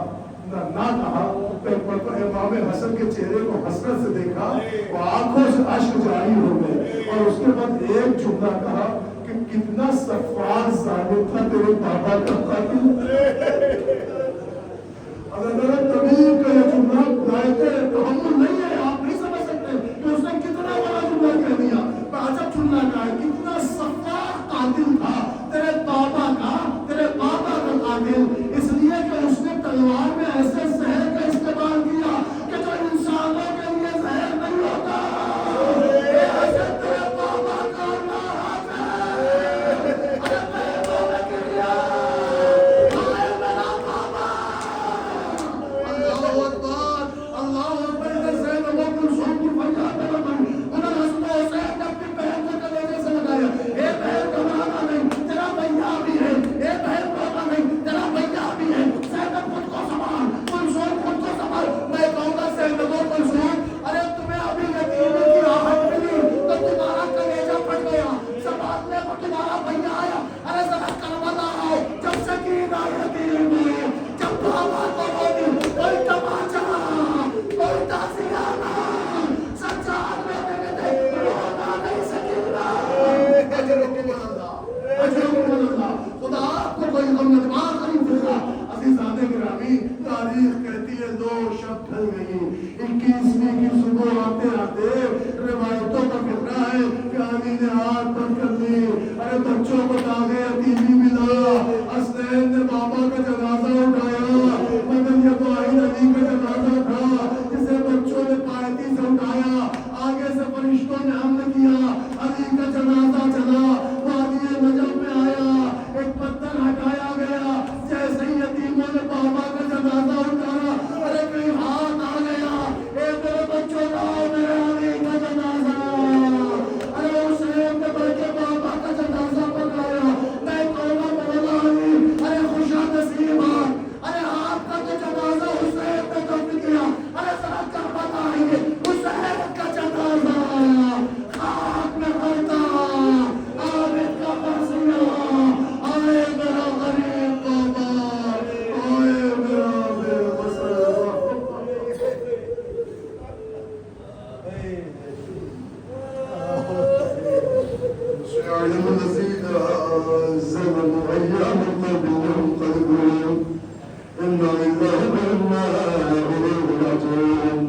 نہ کہا۔ تو ایک مرتبہ امام حسن کے چہرے کو حسرت سے دیکھا، وہ آنکھوں سے اشک جاری ہو گئے، اور اس کے بعد ایک جملہ کہا کہ کتنا سفار ظالم تھا تیرے بابا کا قاتل۔ اگر طبیب کا یہ جملہ لائق تحمل نہیں ہے، آپ نہیں سمجھ سکتے کہ اس نے کتنا بڑا جملہ کہہ دیا۔ عجب جملہ کہا ہے، کتنا سفار قاتل تھا تیرے بابا کا قاتل، اس لیے کہ اس نے تلوار میں ایسے زہر کا استعمال کیا کہ جو انسانوں کے لیے زہر نہیں ہوتا۔ ایسے تیرے بابا کا ناراض ہے، ارے پیروں میں گر گیا، ہائے میرا بابا۔ اللہ اکبر، اللہ اکبر۔ زینب و کلثوم کی فریاد میں بتاؤں، انہوں نے حسن حسین نے اپنی بہن کو کلیجے سے لگایا، اے بہن گھبرانا نہیں، تیرا بھیا بھی ہے، اے بہن رونا نہیں، تیرا بھیا بھی ہے۔ زینب خود کو سنبھال، کلثوم خود کو سنبھال۔ میں کہوں گا زینب و کلثوم، ارے تمہیں ابھی یتیمی کی راحت ملی تو تمہارا کلیجہ پھٹ گیا، سنبھالنے کو تمہارا بھیا آیا۔ ارے ذرا کربلا آؤ، جب سکینہ یتیم ہوئی، جب بابا کو روتی، کوئی تماچا، کوئی تازیانہ، سجاد میں دیکھتے رونا نہیں سکینہ۔ خدا آپ کو کوئی غم نتبار نہیں دیگا۔ عزیزان گرامی، تاریخ کہتی ہے 2 شب ڈھل گئی، 21ویں کی صبح آتے آتے روایتوں کا فکرہ ہے کہ علی نے ہاتھ بند کر لی، ارے بچوں کو داغے یتیمی ملا، حسنین نے بابا کا جنازہ اٹھایا، مگر یہ واحد علی کا جنازہ تھا جسے بچوں نے پائیدی سے اٹھایا، آگے سے فرشتوں نے حمل کیا، علی کا جنازہ چلا، وادی نجف میں آیا، ایک پتھر ہٹایا گیا، جیسے ہی یتیموں نے بابا کا جنازہ اٹھایا، ارے کہیں ہاتھ آ گیا، اے میرے بچوں لاؤ میرے علی کا جنازہ، ارے حسین نے بڑھ کے بابا کا جنازہ پکایا۔ میں کہوں گا مولا علی، ارے خوشا نصیبات، ارے آپ کا تو جنازہ حسین نے دفن کیا، ارے ذرا کربلا آئیے، حسین کا جنازہ خاک میں غلطہ، عابد کا مرثیہ، آئے میرا غریب بابا، آئے میرا بے بصر بابا۔ سيعلم الذين ظلموا أيام الذين قد إنا لله وإنا إليه راجعون